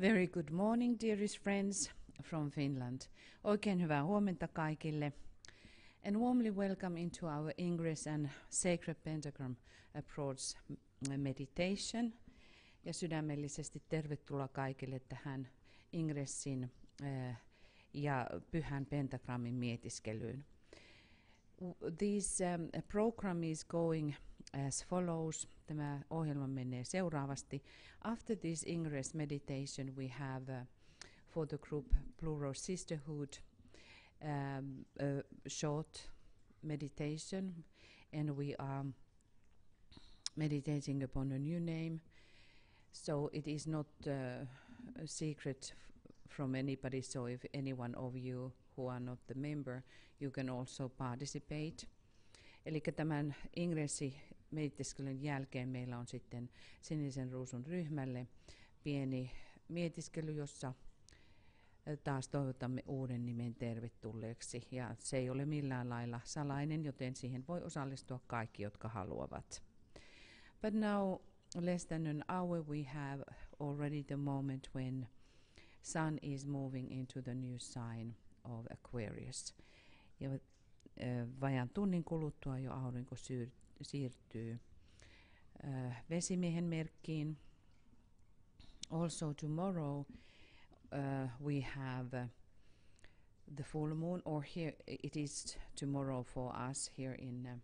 Very good morning, dearest friends from Finland. Oikein hyvää huomenta kaikille. And warmly welcome into our Ingress and Sacred Pentagram Approach meditation. Ja sydämellisesti tervetuloa kaikille tähän Ingressin ja Pyhän Pentagrammin mietiskelyyn. This program is going as follows. Tämä ohjelma menee seuraavasti. After this Ingress meditation we have for the group Plural Sisterhood a short meditation, and we are meditating upon a new name. So it is not a secret from anybody, so if any one of you who are not the member, you can also participate. Eli tämän Ingressi mietiskelyn jälkeen meillä on sitten Sinisen Ruusun ryhmälle pieni mietiskely, jossa taas toivotamme uuden nimen tervetulleeksi. Ja se ei ole millään lailla salainen, joten siihen voi osallistua kaikki, jotka haluavat. But now, less than an hour, we have already the moment when sun is moving into the new sign of Aquarius. Ja vajaan tunnin kuluttua jo aurinko siirtyy vesimiehen merkkiin. Also tomorrow we have the full moon, or here it is tomorrow for us here in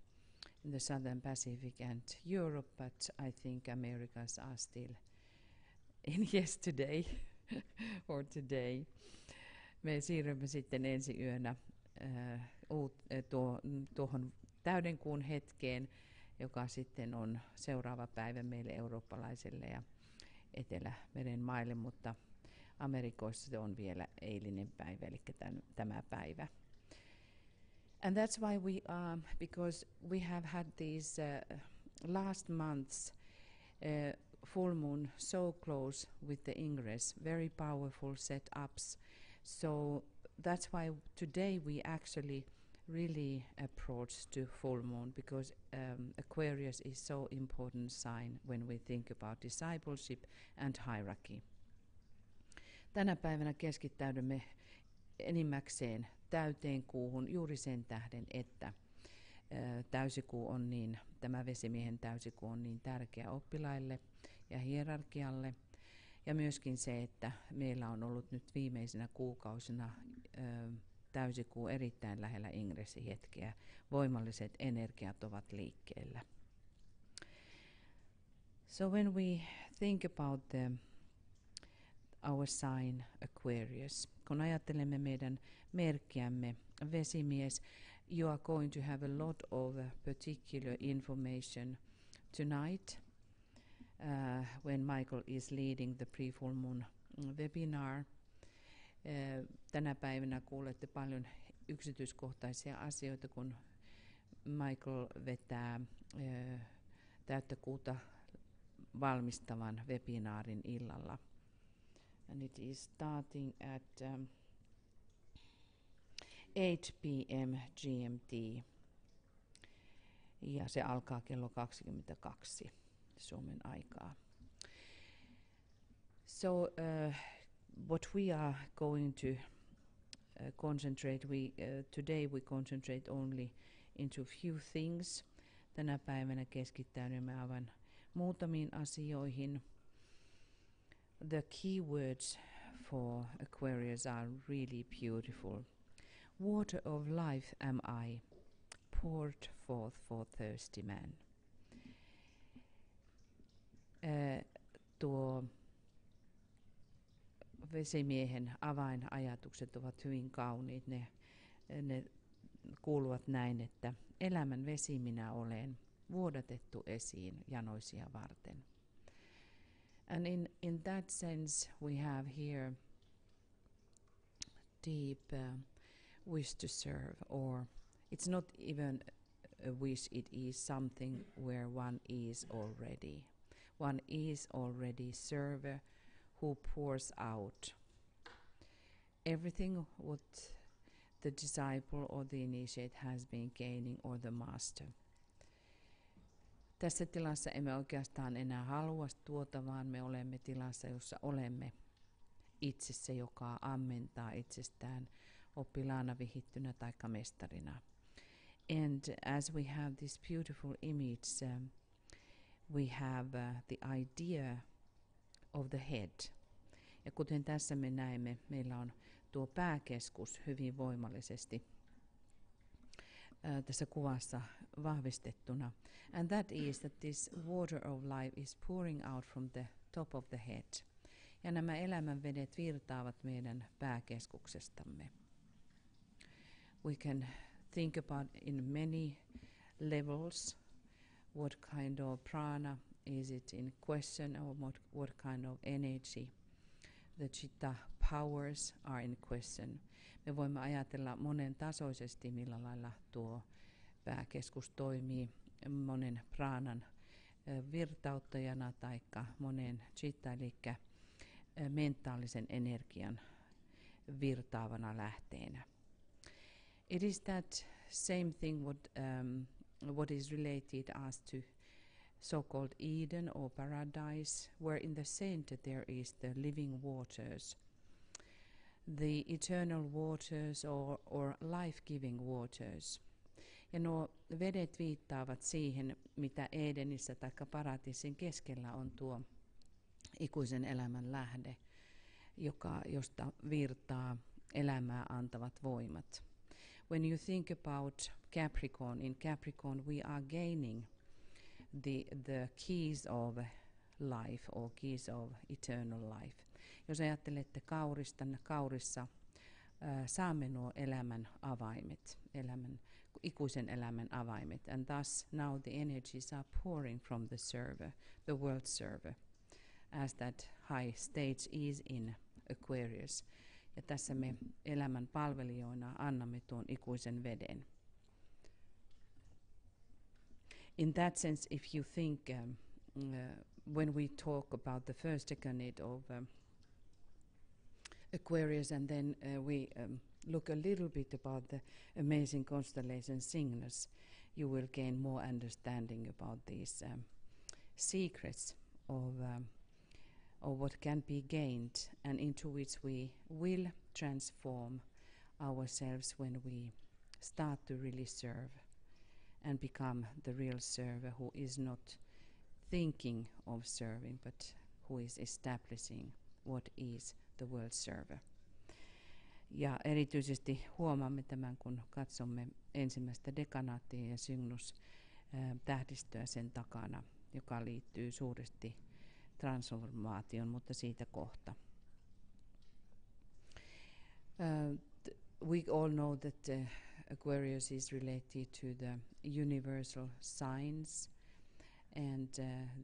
the Southern Pacific and Europe, but I think Americas are still in yesterday or today. Me siirrymme sitten ensi yönä tuohon täydenkuun hetkeen, joka sitten on seuraava päivä meille eurooppalaisille ja Etelämeren maille, mutta Amerikoissa se on vielä eilinen päivä, eli tämä päivä. And that's why we are, because we have had these last months full moon so close with the Ingress, very powerful setups. So that's why today we actually really approach to full moon, because Aquarius is so important sign when we think about discipleship and hierarchy. Tänä päivänä keskittäydymme enimmäkseen täyteen kuuhun juuri sen tähden, että täysikuu on niin, tämä vesimiehen täysikuu on niin tärkeä oppilaille ja hierarkialle. Ja myöskin se, että meillä on ollut nyt viimeisinä kuukausina täysikuu erittäin lähellä ingressihetkeä. Voimalliset energiat ovat liikkeellä. So when we think about our sign Aquarius, kun ajattelemme meidän merkkiämme vesimies, you are going to have a lot of particular information tonight when Michael is leading the pre-full moon webinar. Tänä päivänä kuulette paljon yksityiskohtaisia asioita, kun Michael vetää täyttä kuuta valmistavan webinaarin illalla. And it is starting at 8 p.m. GMT. Ja se alkaa kello 22 Suomen aikaa. So what we are going to concentrate, today we concentrate only into few things. Tänä päivänä keskittäydymme aivan muutamiin asioihin. The keywords for Aquarius are really beautiful. Water of life am I, poured forth for thirsty man. Tuo vesimiehen avainajatukset ovat hyvin kauniit. Ne kuuluvat näin, että elämän vesi minä olen, vuodatettu esiin janoisia varten. And in that sense we have here deep wish to serve, or it's not even a wish, it is something where one is already. One is already server who pours out everything what the disciple or the initiate has been gaining, or the master. Tässä tilassa emme oikeastaan enää halua tuota, vaan me olemme tilassa, jossa olemme itsessä, joka ammentaa itsestään oppilaana, vihittynä tai mestarina. And as we have this beautiful image, we have the idea of the head. Ja kuten tässä me näemme, meillä on tuo pääkeskus hyvin voimallisesti tässä kuvassa vahvistettuna. And that is that this water of life is pouring out from the top of the head. Ja nämä elämänvedet virtaavat meidän pääkeskuksestamme. We can think about in many levels what kind of prana is it in question, or what kind of energy the chitta powers are in question. Me voimme ajatella monen tasoisesti, millä lailla tuo pääkeskus toimii monen praanan virtauttajana tai monen chitta, eli mentaalisen energian virtaavana lähteenä. It is that same thing what is related as to so-called Eden or paradise, where in the center there is the living waters, the eternal waters or life-giving waters. Ja nuo vedet viittaavat siihen, mitä Edenissä tai paratiisin keskellä on tuo ikuisen elämän lähde, josta virtaa elämää antavat voimat. When you think about Capricorn, in Capricorn we are gaining the keys of life or keys of eternal life. Jos ajattelette Kaurissa saamme nuo elämän avaimet, ikuisen elämän avaimet, and thus now the energies are pouring from the server, the world server, as that high stage is in Aquarius. Ja tässä me elämän palvelijoina annamme tuon ikuisen veden. In that sense, if you think, when we talk about the first decanate of Aquarius, and then we look a little bit about the amazing constellation Cygnus, you will gain more understanding about these secrets of what can be gained, and into which we will transform ourselves when we start to really serve and become the real server who is not thinking of serving, but who is establishing what is the world server. Ja erityisesti huomaamme tämän, kun katsomme ensimmäistä dekanaattia ja Cygnus-tähdistöä sen takana, joka liittyy suuresti transformaation, mutta siitä kohta. We all know that Aquarius is related to the universal signs, and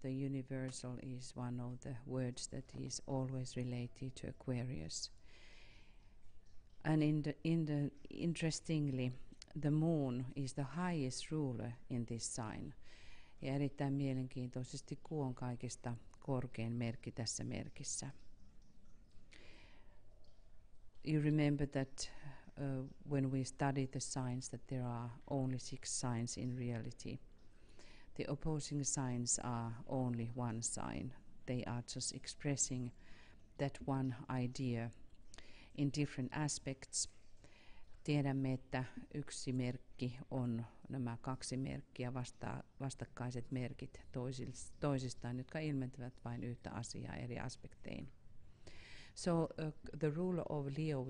the universal is one of the words that is always related to Aquarius. And interestingly, the moon is the highest ruler in this sign. Ja erittäin mielenkiintoisesti kuu on kaikista korkein merkki tässä merkissä. You remember that when we study the signs that there are only 6 signs in reality. The opposing signs are only one sign. They are just expressing that one idea in different aspects. Tiedämme, että yksi merkki on nämä 2 merkkiä, vastakkaiset merkit toisistaan, jotka ilmentävät vain yhtä asiaa eri aspektein. So the ruler of Leo,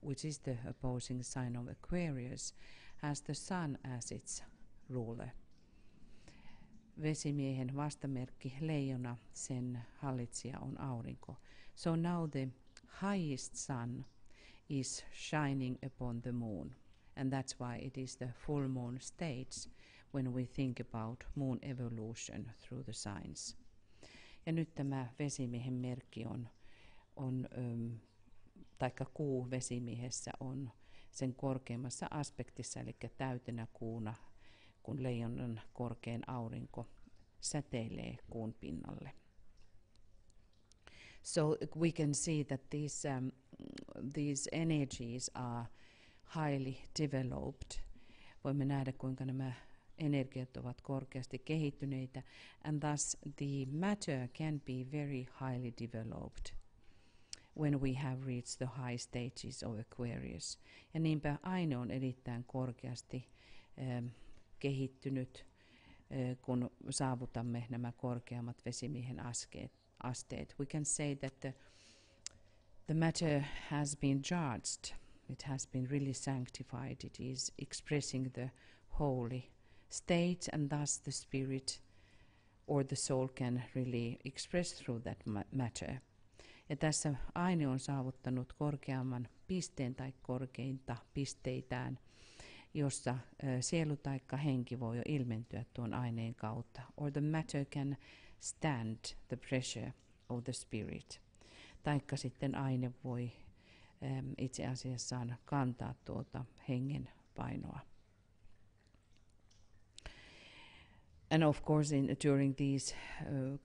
which is the opposing sign of Aquarius, has the sun as its ruler. Vesimiehen vastamerkki leijona, sen hallitsija on aurinko. So now the highest sun is shining upon the moon, and that's why it is the full moon stage when we think about moon evolution through the signs. Ja nyt tämä vesimiehen merkki taikka kuu vesimiehessä on sen korkeimmassa aspektissa, eli täytenä kuuna, kun leijonan korkein aurinko säteilee kuun pinnalle. So we can see that these energies are highly developed. Voimme nähdä, kuinka nämä energiat ovat korkeasti kehittyneitä, and thus the matter can be very highly developed. when we have reached the high stages of Aquarius. Ja niinpä aine on erittäin korkeasti kehittynyt, kun saavutamme nämä korkeammat vesimiehen asteet. We can say that the matter has been judged. It has been really sanctified. It is expressing the holy state, and thus the spirit or the soul can really express through that matter. Ja tässä aine on saavuttanut korkeamman pisteen tai korkeinta pisteitään, jossa sielu taikka henki voi jo ilmentyä tuon aineen kautta. Or the matter can stand the pressure of the spirit. Taikka sitten aine voi itse asiassaan kantaa tuota hengen painoa. And of course, during these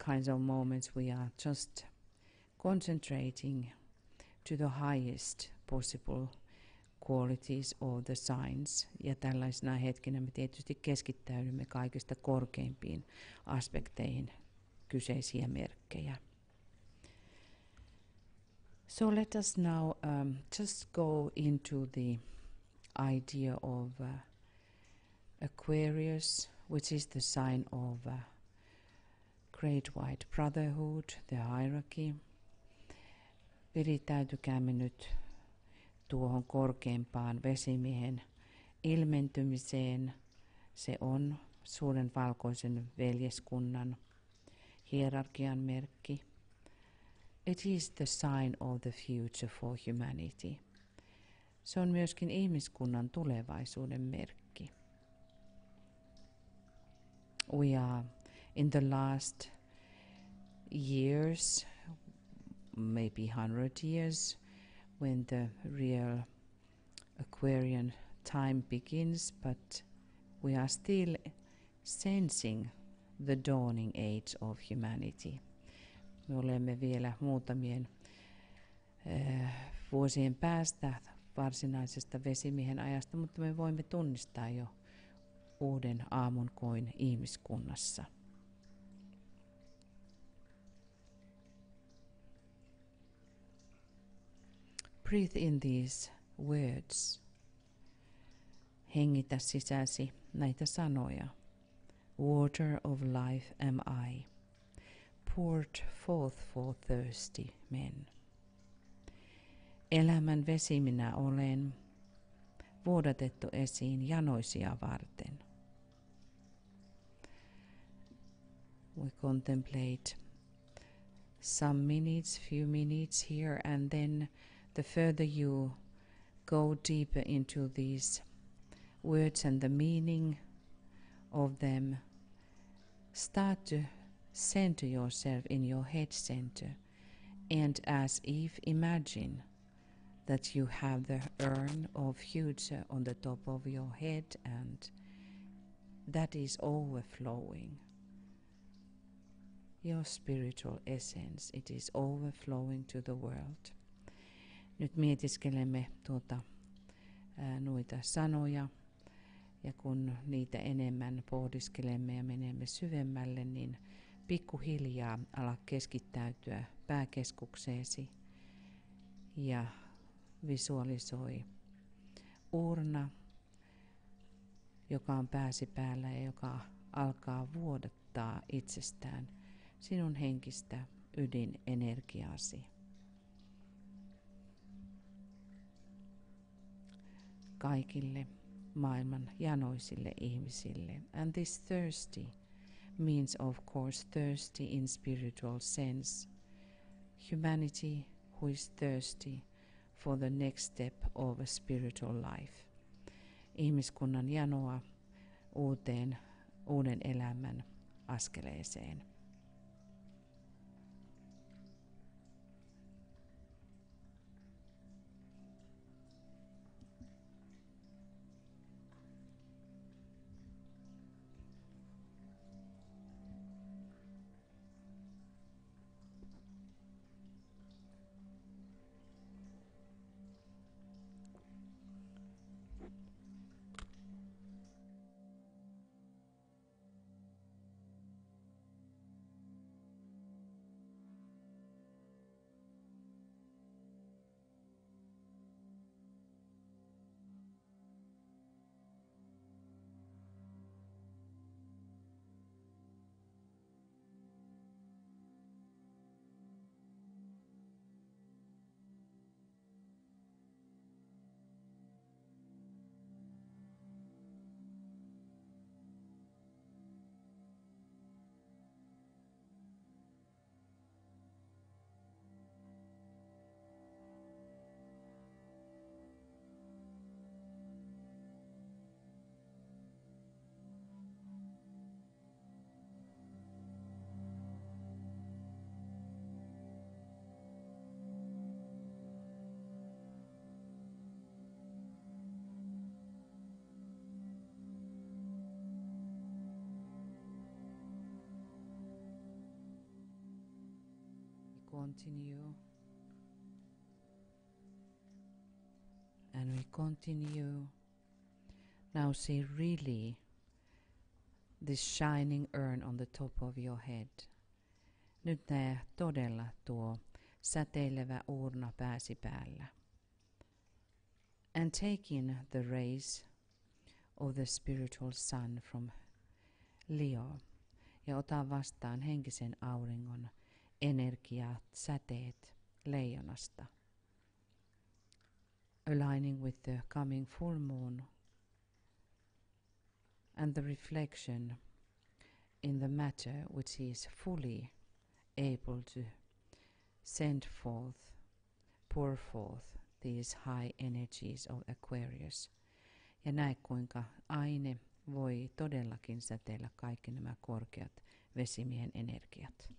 kinds of moments, we are just concentrating to the highest possible qualities of the signs. Ja tällaisena hetkinä me tietysti keskittäydymme kaikista korkeimpiin aspekteihin kyseisiä merkkejä. So let us now just go into the idea of Aquarius, which is the sign of Great White Brotherhood, the hierarchy. Virittäytykäämme nyt tuohon korkeimpaan vesimiehen ilmentymiseen. Se on suuren valkoisen veljeskunnan hierarkian merkki. It is the sign of the future for humanity. Se on myöskin ihmiskunnan tulevaisuuden merkki. We are in the last years, maybe 100 years, when the real Aquarian time begins, but we are still sensing the dawning age of humanity. Me olemme vielä muutamien vuosien päästä varsinaisesta vesimiehen ajasta, mutta me voimme tunnistaa jo uuden aamun koin ihmiskunnassa. Breathe in these words. Hengitä sisäsi näitä sanoja. Water of life am I, poured forth for thirsty men. Elämän vesi minä olen, vuodatettu esiin janoisia varten. We contemplate some minutes, few minutes here, and then the further you go deeper into these words and the meaning of them, start to center yourself in your head center, and as if imagine that you have the urn of future on the top of your head, and that is overflowing. Your spiritual essence, it is overflowing to the world. Nyt mietiskelemme noita sanoja, ja kun niitä enemmän pohdiskelemme ja menemme syvemmälle, niin pikkuhiljaa ala keskittäytyä pääkeskukseesi ja visualisoi urna, joka on pääsi päällä ja joka alkaa vuodattaa itsestään sinun henkistä ydinenergiaasi. Kaikille maailman janoisille ihmisille. And this thirsty means of course thirsty in spiritual sense. Humanity who is thirsty for the next step of a spiritual life. Ihmiskunnan janoa uuden elämän askeleeseen. continue. And we continue. Now see really this shining urn on the top of your head. Nyt näe todella tuo säteilevä uurna pääsi päällä. And take in the rays of the spiritual sun from Leo. Ja ota vastaan henkisen auringon energiat, säteet leijonasta. Aligning with the coming full moon and the reflection in the matter which is fully able to send forth, pour forth these high energies of Aquarius. Ja näe kuinka aine voi todellakin säteillä kaikki nämä korkeat vesimiehen energiat.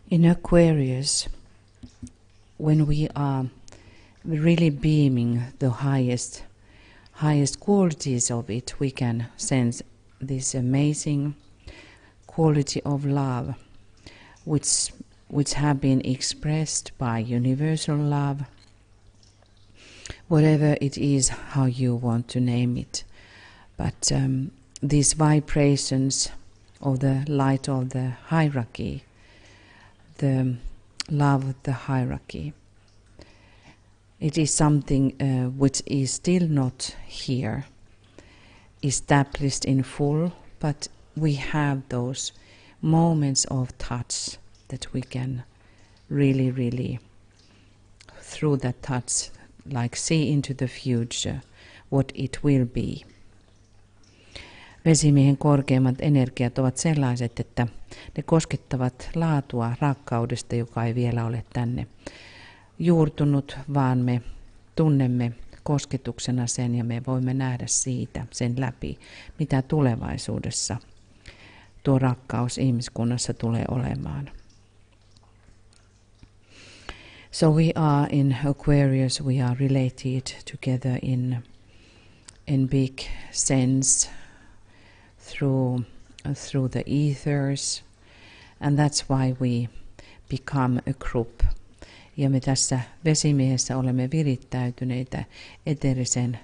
In Aquarius, when we are really beaming the highest qualities of it, we can sense this amazing quality of love, which have been expressed by universal love, whatever it is, how you want to name it. But these vibrations of the light of the hierarchy, the love of the hierarchy, it is something which is still not here, established in full, but we have those moments of touch that we can really, through that touch, like see into the future, what it will be. Vesimiehen korkeimmat energiat ovat sellaiset, että ne koskettavat laatua rakkaudesta, joka ei vielä ole tänne juurtunut, vaan me tunnemme kosketuksena sen ja me voimme nähdä siitä sen läpi, mitä tulevaisuudessa tuo rakkaus ihmiskunnassa tulee olemaan. So we are in Aquarius, we are related together in big sense through the ethers, and that's why we become a group. Ja me tässä vesimiehessä olemme virittäytyneitä eteerisen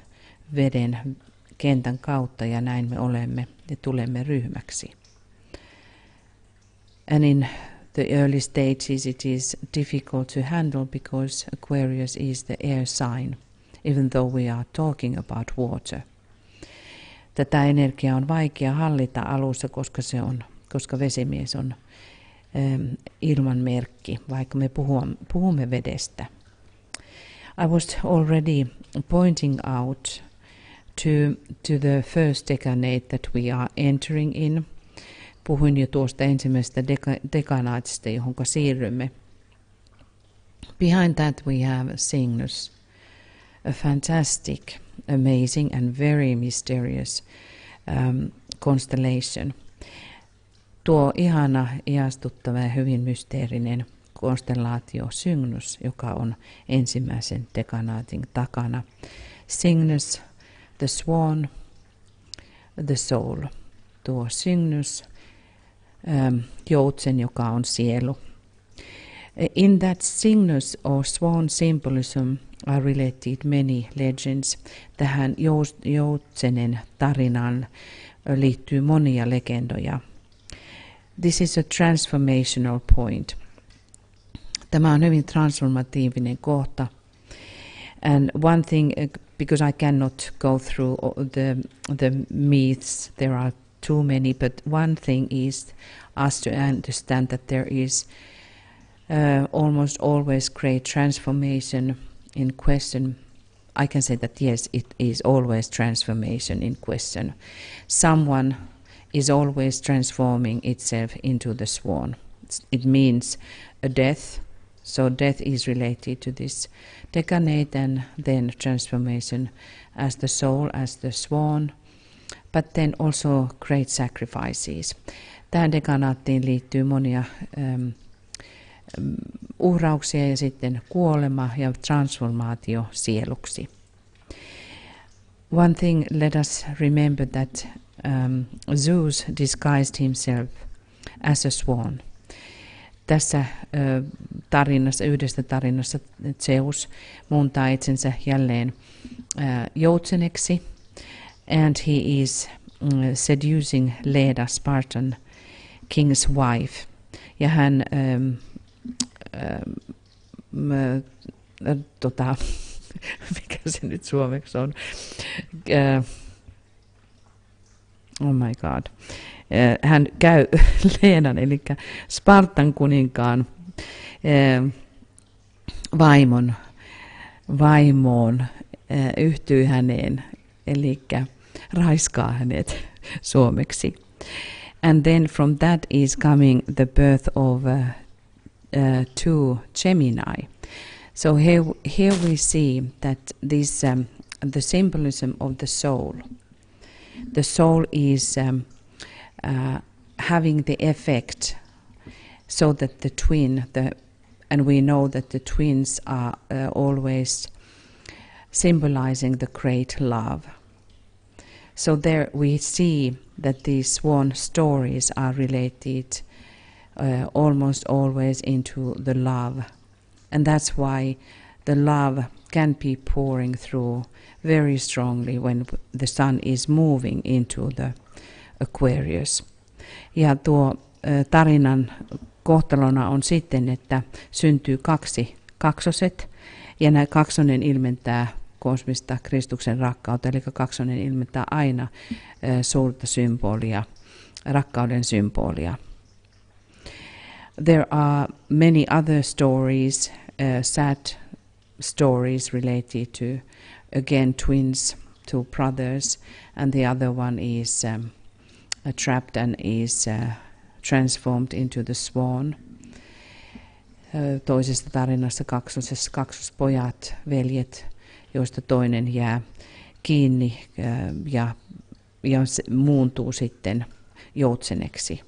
veden kentän kautta, ja näin me olemme ja tulemme ryhmäksi. And in the early stages it is difficult to handle because Aquarius is the air sign, even though we are talking about water. Tätä energiaa on vaikea hallita alussa, koska vesimies on ilman merkki, vaikka me puhumme vedestä. I was already pointing out to the first decade that we are entering in. Puhuin jo tuosta ensimmäisestä dekanaatista, johon siirrymme. Behind that we have Cygnus, a fantastic, amazing and very mysterious constellation. Tuo ihana, ihastuttava ja hyvin mysteerinen konstellaatio Cygnus, joka on ensimmäisen dekanaatin takana. Cygnus, the swan, the soul. Tuo Cygnus, joutsen, joka on sielu. In that Cygnus or swan symbolism are related many legends. Tähän joutsenen tarinaan liittyy monia legendoja. This is a transformational point. Tämä on hyvin transformatiivinen kohta. And one thing, because I cannot go through the myths, there are too many, but one thing is us to understand that there is almost always great transformation in question. I can say that yes, it is always transformation in question. Someone is always transforming itself into the swan. It means a death, so death is related to this decanate, and then transformation as the soul, as the swan, but then also great sacrifices. Tähän dekanaattiin liittyy monia uhrauksia ja sitten kuolema ja transformaatio sieluksi. One thing, let us remember that Zeus disguised himself as a swan. Tässä yhdessä tarinassa Zeus muuntaa itsensä jälleen joutseneksi, and he is seducing Leda, Spartan king's wife. Ja hän mikä se nyt suomeksi on? Oh my god. Hän käy Leenan, eli Spartan kuninkaan vaimoon, yhtyy häneen, eli raiskaa hänet suomeksi. And then from that is coming the birth of two Gemini. So here we see that this the symbolism of the soul. The soul is having the effect so that the twin, and we know that the twins are always symbolizing the great love. So there we see that these swan stories are related almost always into the love. And that's why the love can be pouring through very strongly when the sun is moving into the Aquarius. Ja tuo tarinan kohtalona on sitten, että syntyy 2 kaksoset, ja nämä kaksonen ilmentää kosmista Kristuksen rakkautta, eli kaksonen ilmentää aina suurta symbolia, rakkauden symbolia. There are many other stories, sad stories related to, again, twins, 2 brothers, and the other one is trapped and is transformed into the swan. Toisessa tarinassa kaksospojat, veljet, joista toinen jää kiinni ja muuntuu sitten joutseneksi.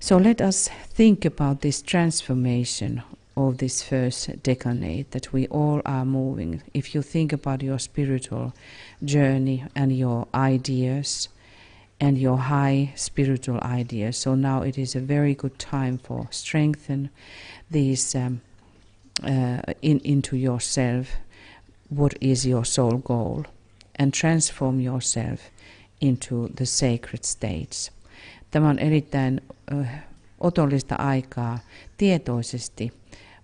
So let us think about this transformation of this first decade that we all are moving. If you think about your spiritual journey and your ideas and your high spiritual ideas, so now it is a very good time for strengthen these into yourself. What is your soul goal? And transform yourself into the sacred states. Tämä on erittäin otollista aikaa tietoisesti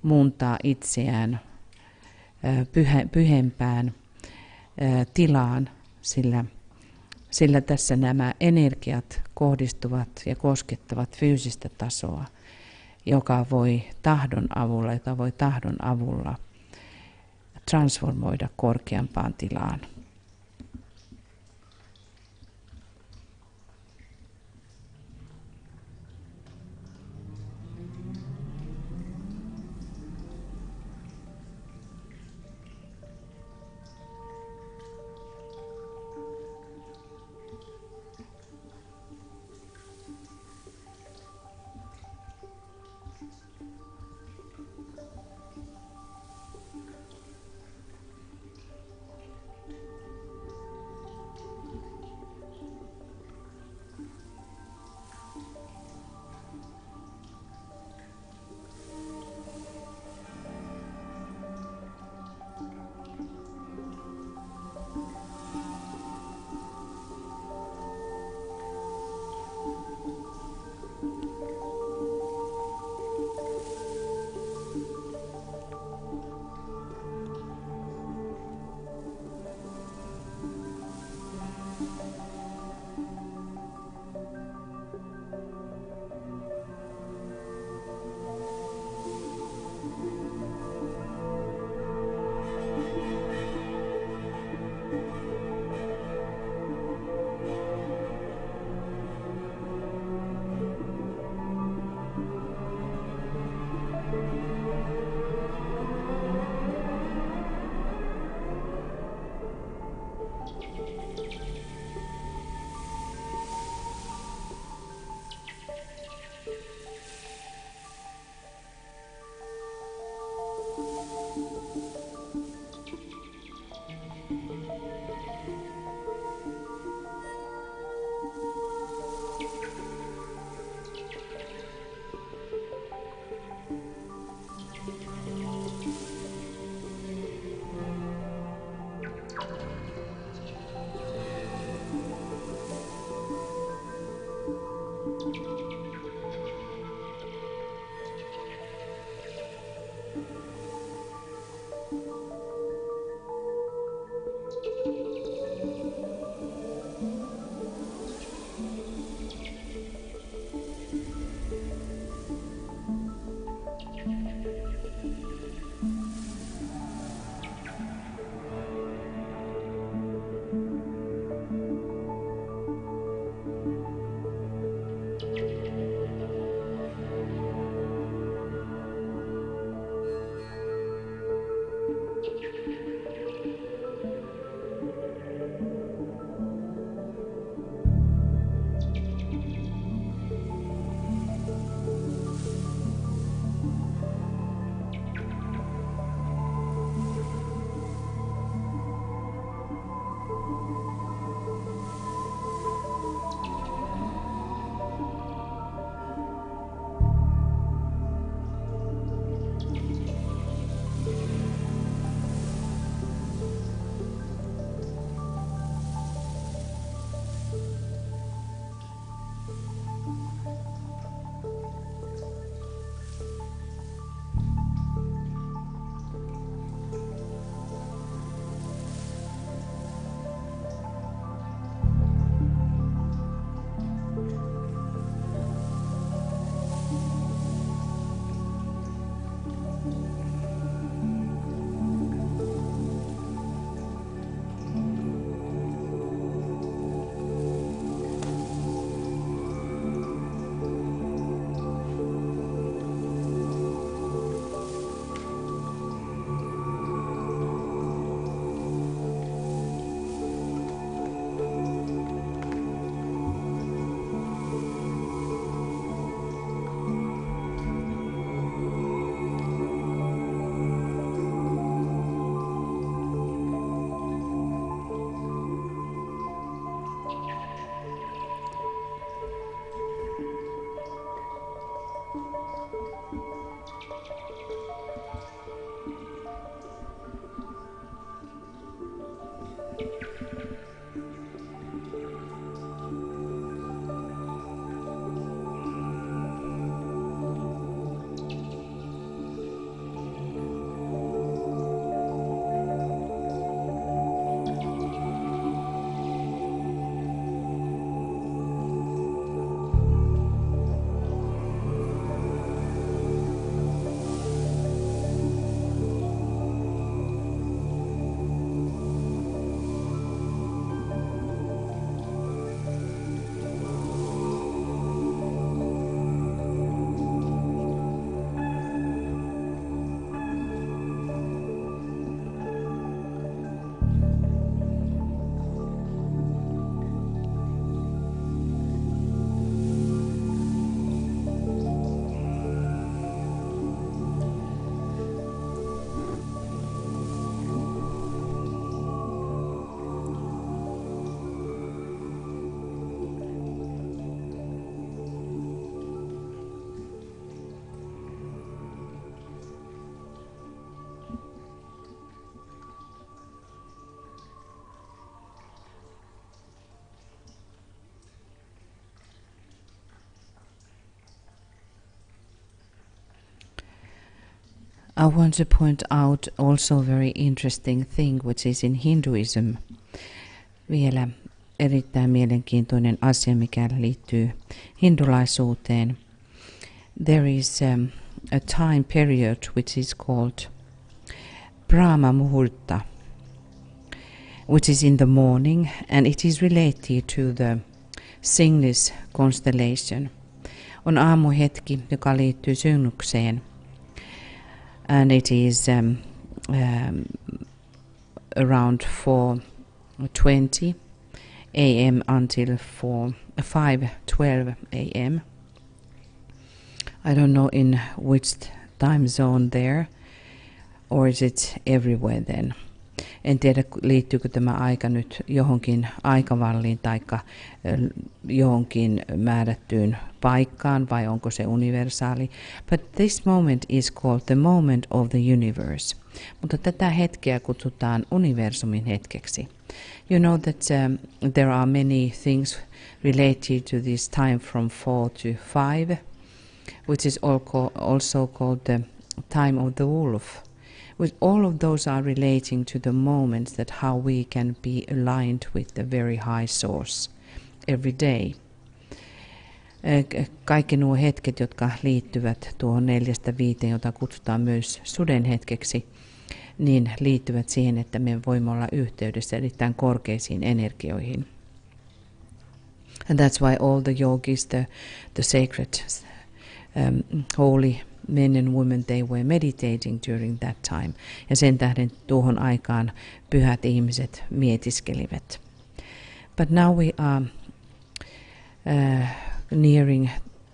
muuntaa itseään pyhempään tilaan, sillä tässä nämä energiat kohdistuvat ja koskettavat fyysistä tasoa, jota voi tahdon avulla transformoida korkeampaan tilaan. I want to point out also a very interesting thing which is in Hinduism. Vielä erittäin mielenkiintoinen asia, mikä liittyy hindulaisuuteen. There is a time period which is called Brahma Muhurta, which is in the morning, and it is related to the Cygnus constellation. On aamuhetki, joka liittyy Cygnukseen, and it is around 4:20 a.m. until 5:12 a.m. I don't know in which time zone there, or is it everywhere then? En tiedä, liittyykö tämä aika nyt johonkin aikavalliin tai johonkin määrättyyn paikkaan vai onko se universaali. But this moment is called the moment of the universe. Mutta tätä hetkeä kutsutaan universumin hetkeksi. You know that there are many things related to this time from 4 to 5, which is also called the time of the wolf. All of those are relating to the moments that how we can be aligned with the very high source every day. Kaikki nuo hetket, jotka liittyvät tuohon 4-5, jota kutsutaan myös suden hetkeksi, niin liittyvät siihen, että me voimme olla yhteydessä erittäin korkeisiin energioihin. And that's why all the yogis, the sacred, holy men and women, they were meditating during that time. Ja sen tähden tuohon aikaan pyhät ihmiset mietiskelivät. But now we are nearing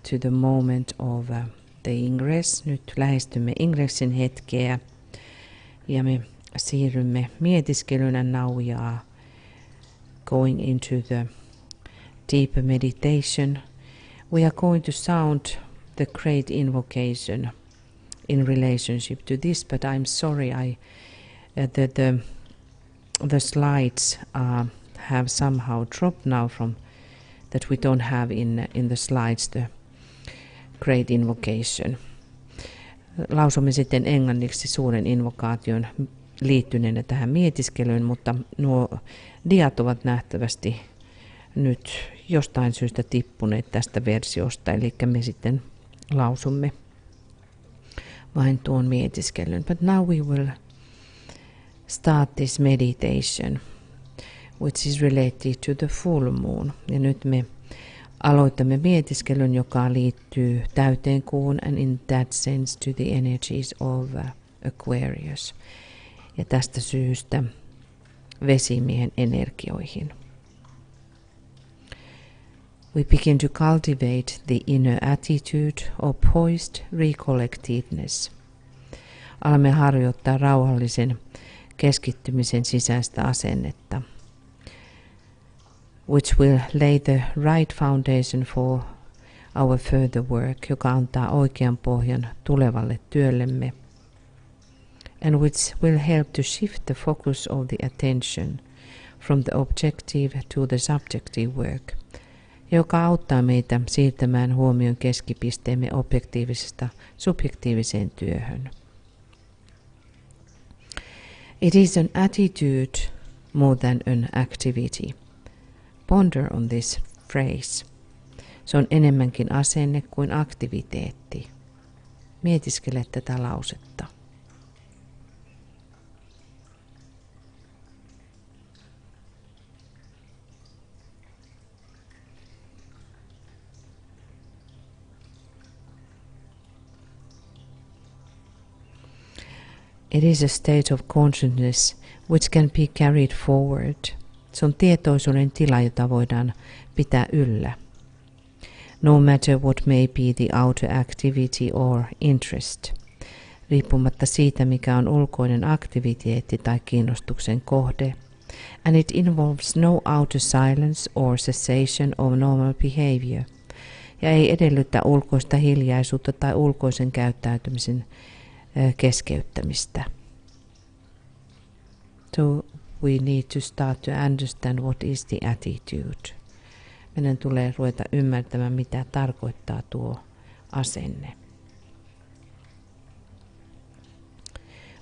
to the moment of the Ingress. Nyt lähestymme Ingressin hetkeä ja me siirrymme mietiskelyyn, and now we are going into the deeper meditation. We are going to sound the great invocation in relationship to this, but I'm sorry that the slides have somehow dropped now from that we don't have in the slides the great invocation. Lausumme sitten englanniksi suuren invokaation liittyneenä tähän mietiskelyyn, mutta nuo diat ovat nähtävästi nyt jostain syystä tippuneet tästä versiosta, eli me sitten lausumme vain tuon mietiskelyn. But now we will start this meditation, which is related to the full moon. Ja nyt me aloitamme mietiskelyn, joka liittyy täyteen kuun, and in that sense to the energies of Aquarius. Ja tästä syystä vesimiehen energioihin. We begin to cultivate the inner attitude of poised recollectiveness. Alamme harjoittaa rauhallisen keskittymisen sisäistä asennetta, which will lay the right foundation for our further work, joka antaa oikean pohjan tulevalle työllemme, and which will help to shift the focus of the attention from the objective to the subjective work, joka auttaa meitä siirtämään huomion keskipisteemme objektiivisesta subjektiiviseen työhön. It is an attitude more than an activity. Ponder on this phrase. Se on enemmänkin asenne kuin aktiviteetti. Mietiskele tätä lausetta. It is a state of consciousness which can be carried forward. Se on tietoisuuden tila, jota voidaan pitää yllä. No matter what may be the outer activity or interest. Riippumatta siitä, mikä on ulkoinen aktiviteetti tai kiinnostuksen kohde. And it involves no outer silence or cessation of normal behavior. Ja ei edellytä ulkoista hiljaisuutta tai ulkoisen käyttäytymisen keskeyttämistä. So we need to start to understand what is the attitude. Meidän tulee ruveta ymmärtämään, mitä tarkoittaa tuo asenne.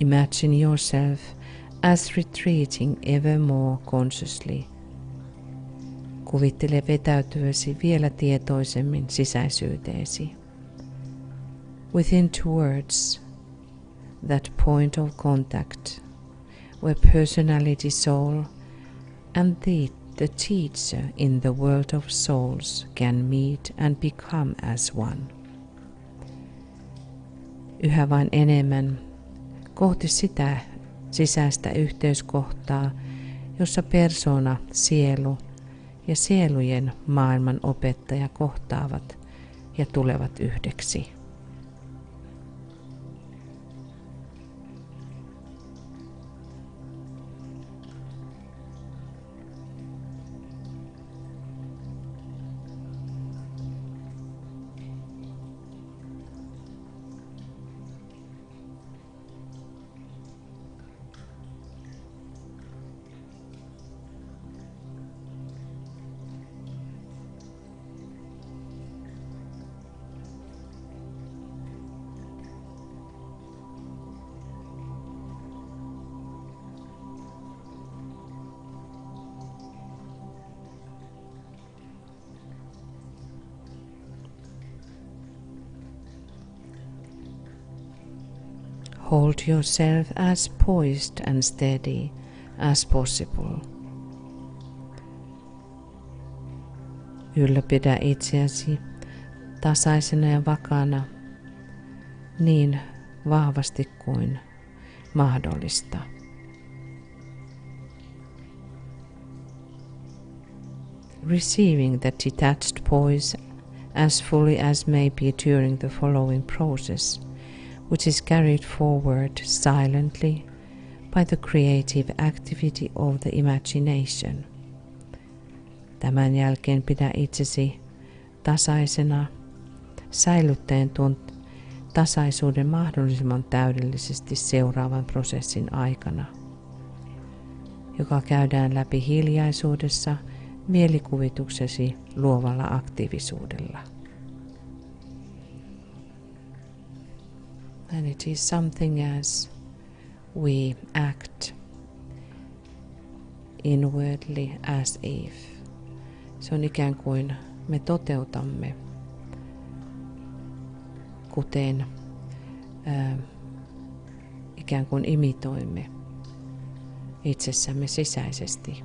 Imagine yourself as retreating ever more consciously. Kuvittele vetäytyväsi vielä tietoisemmin sisäisyyteesi. Within towards that point of contact where personality, soul and the teacher in the world of souls can meet and become as one. Yhä vain enemmän kohti sitä sisäistä yhteyskohtaa, jossa persoona, sielu ja sielujen maailman opettaja kohtaavat ja tulevat yhdeksi. Hold yourself as poised and steady as possible. Ylläpidä itseäsi tasaisena ja vakaana niin vahvasti kuin mahdollista. Receiving the detached poise as fully as may be during the following process, which is carried forward silently by the creative activity of the imagination. Tämän jälkeen pidä itsesi tasaisena, säilyttäen tuon tasaisuuden mahdollisimman täydellisesti seuraavan prosessin aikana, joka käydään läpi hiljaisuudessa mielikuvituksesi luovalla aktiivisuudella. And it is something as we act inwardly as if. Se on ikään kuin me toteutamme, kuten ikään kuin imitoimme itsessämme sisäisesti.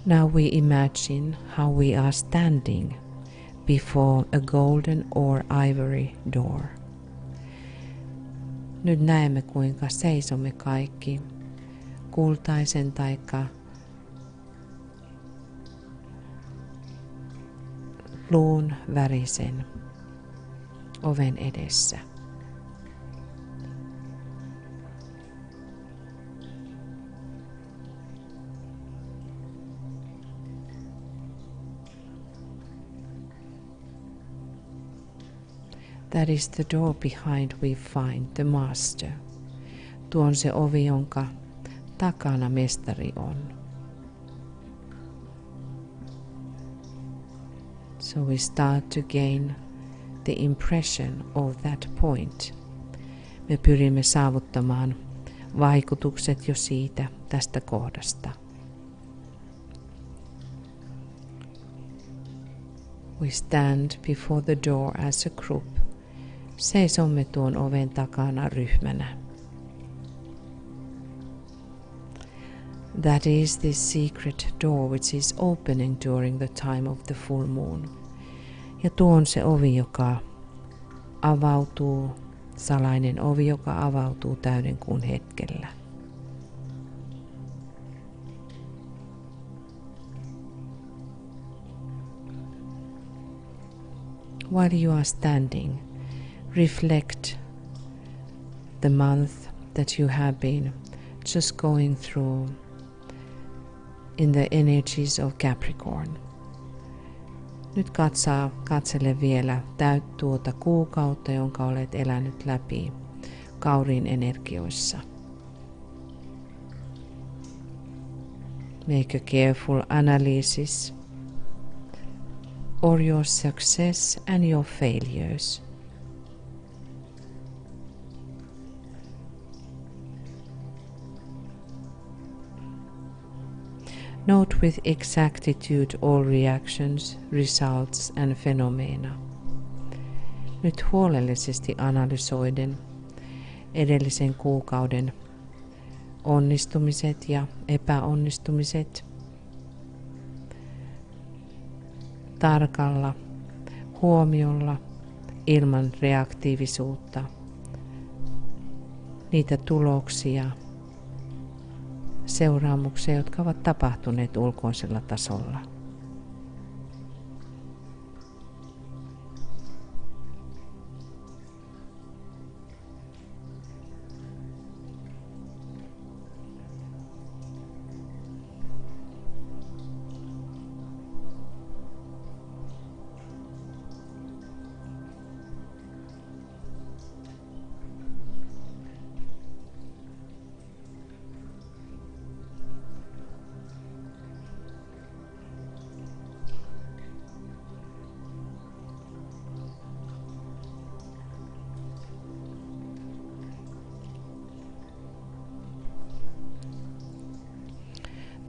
Now we imagine how we are standing before a golden or ivory door. Nyt näemme, kuinka seisomme kaikki kultaisen taikka luun värisen oven edessä. That is the door behind we find the master. Tuo on se ovi, jonka takana mestari on. So we start to gain the impression of that point. Me pyrimme saavuttamaan vaikutukset jo siitä tästä kohdasta. We stand before the door as a group. Seisomme tuon oven takana ryhmänä. That is the secret door which is opening during the time of the full moon. Ja tuo on se ovi, joka avautuu, salainen ovi, joka avautuu täydenkuun hetkellä. While you are standing, reflect the month that you have been just going through in the energies of Capricorn. Nyt katsele vielä tuota kuukautta, jonka olet elänyt läpi Kaurin energioissa. Make a careful analysis or your success and your failures. Note with exactitude all reactions, results and phenomena. Nyt huolellisesti analysoiden edellisen kuukauden onnistumiset ja epäonnistumiset tarkalla huomiolla ilman reaktiivisuutta, niitä tuloksia, seuraamuksia, jotka ovat tapahtuneet ulkoisella tasolla.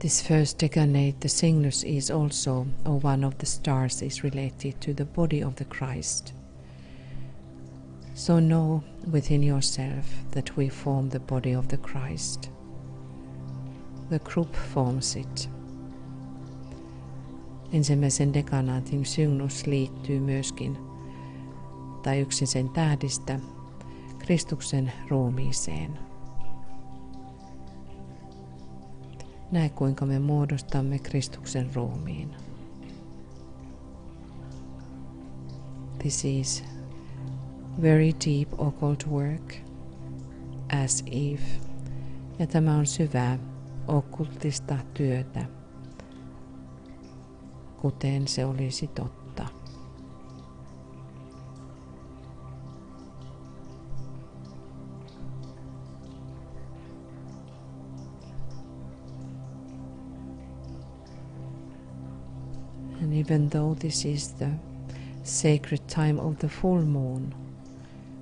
This first decade, the Cygnus is also, or one of the stars is related to the body of the Christ. So know within yourself that we form the body of the Christ. The group forms it. Ensimmäisen dekanaatin Cygnus liittyy myöskin, tai yksi sen tähdistä, Kristuksen ruumiiseen. Näe kuinka me muodostamme Kristuksen ruumiin. This is very deep occult work, as if. Ja tämä on syvää okkultista työtä, kuten se olisi totta. And even though this is the sacred time of the full moon,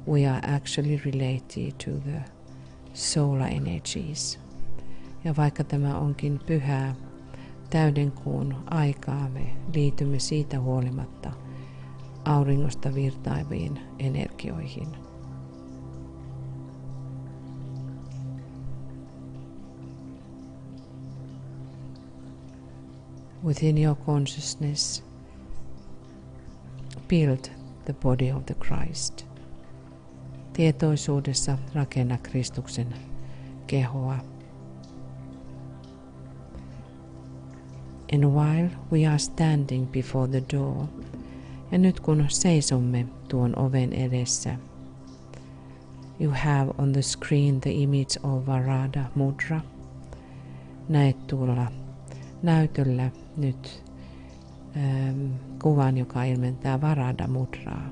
we are actually related to the solar energies. Ja vaikka tämä onkin pyhää täydenkuun aikaa, me liitymme siitä huolimatta auringosta virtaaviin energioihin. Within your consciousness, build the body of the Christ. Tietoisuudessa rakenna Kristuksen kehoa. And while we are standing before the door, ja nyt kun seisomme tuon oven edessä, you have on the screen the image of Varada Mudra. Näet tuolla näytöllä nyt kuvan, joka ilmentää Varada Mudraa.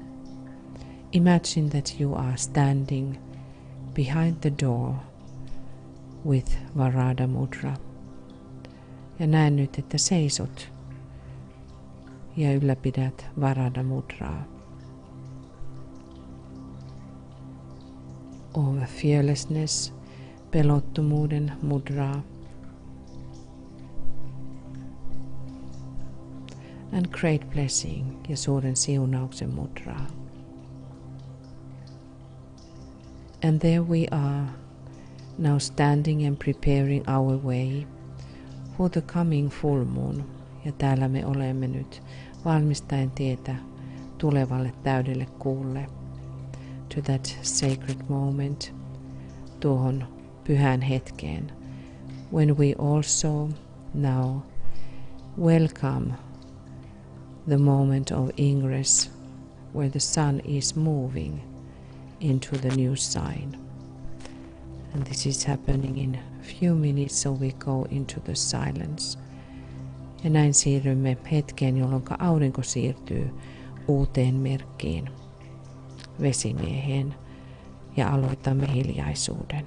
Imagine that you are standing behind the door with Varada Mudra. Ja näe nyt, että seisot ja ylläpidät Varada Mudraa. Of fearlessness, pelottomuuden mudraa. And great blessing, ja suuren siunauksen mudraa. And there we are, now standing and preparing our way for the coming full moon. Ja täällä me olemme nyt valmistaen tietä tulevalle täydelle kuulle. To that sacred moment, tuohon pyhään hetkeen. When we also now welcome the moment of Ingress, where the sun is moving into the new sign. And this is happening in a few minutes, so we go into the silence. Ja näin siirrymme hetkeen, jolloin aurinko siirtyy uuteen merkkiin, vesimieheen, ja aloitamme hiljaisuuden.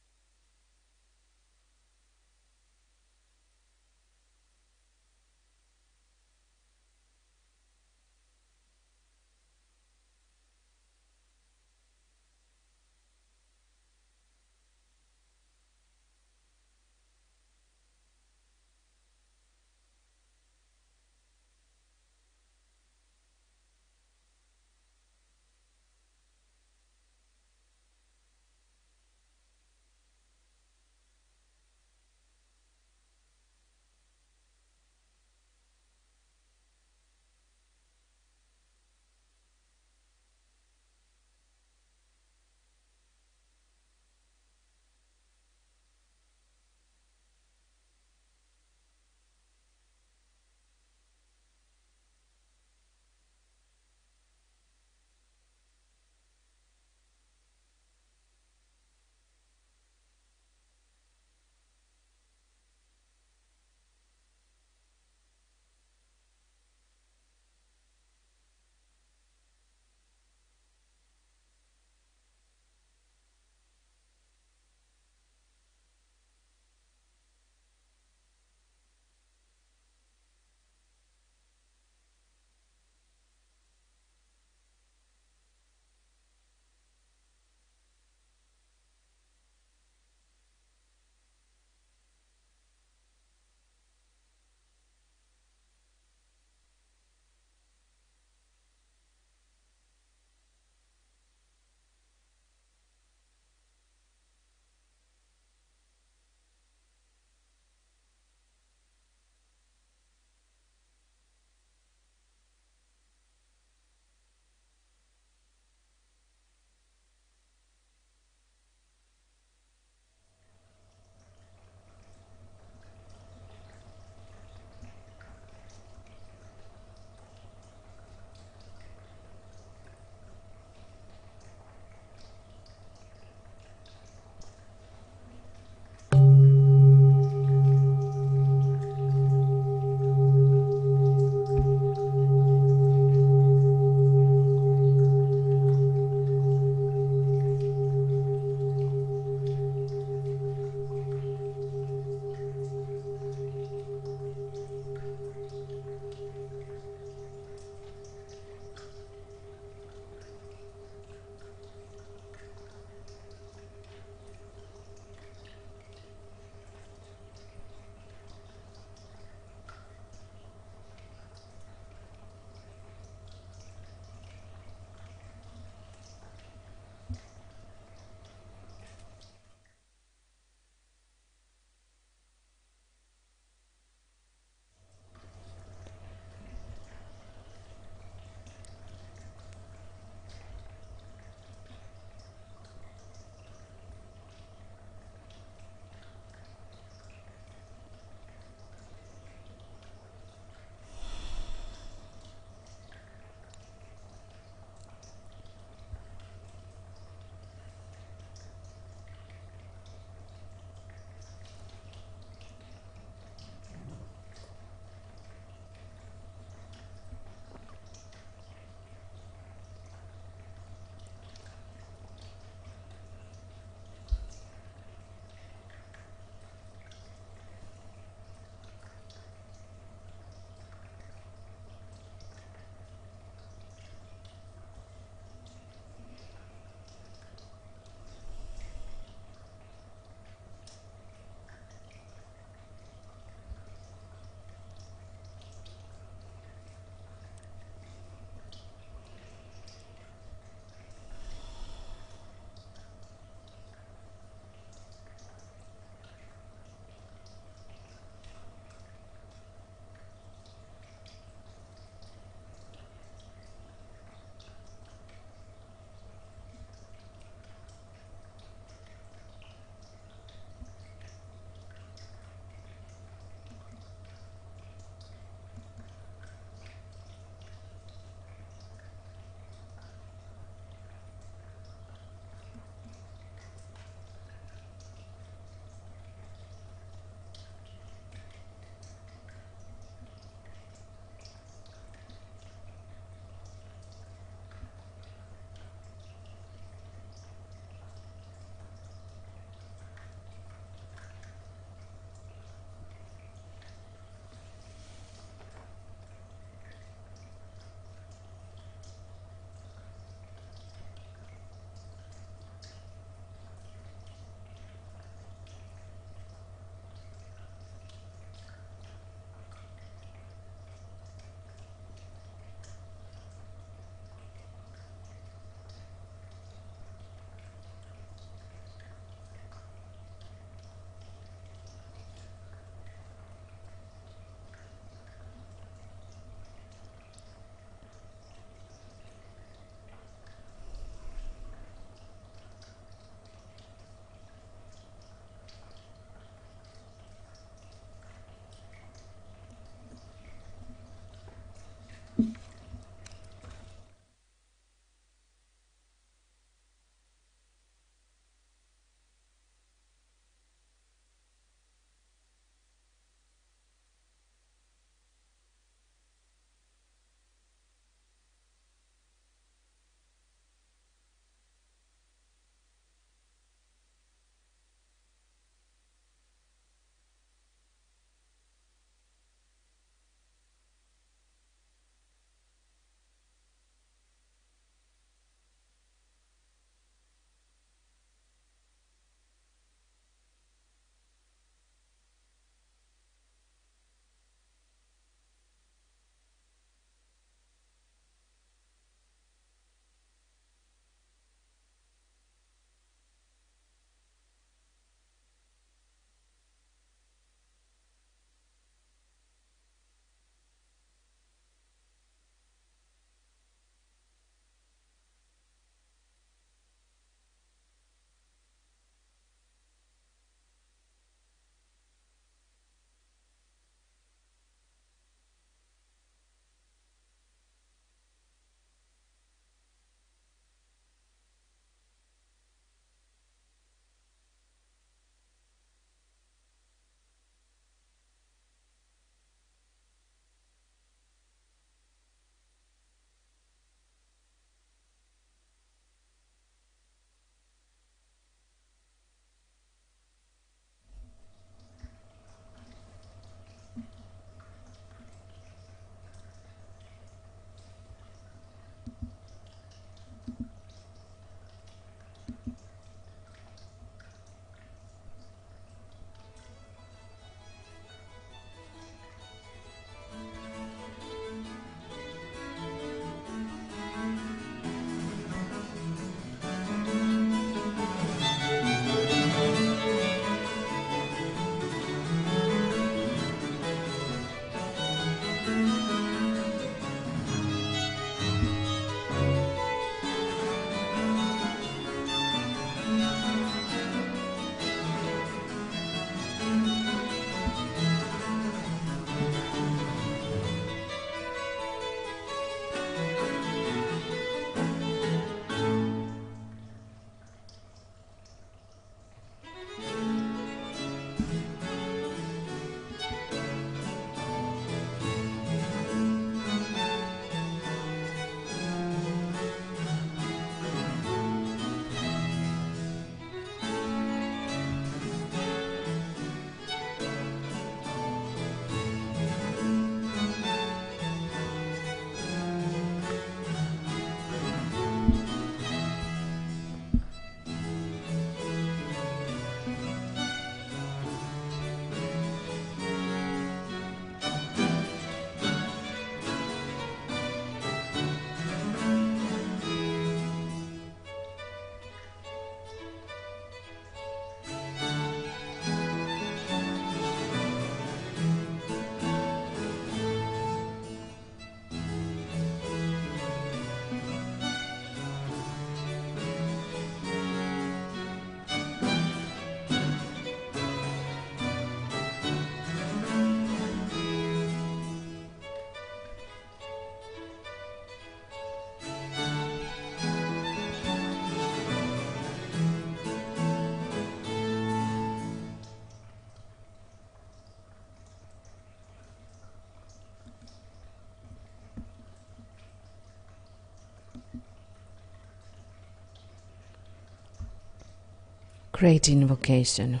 Great invocation,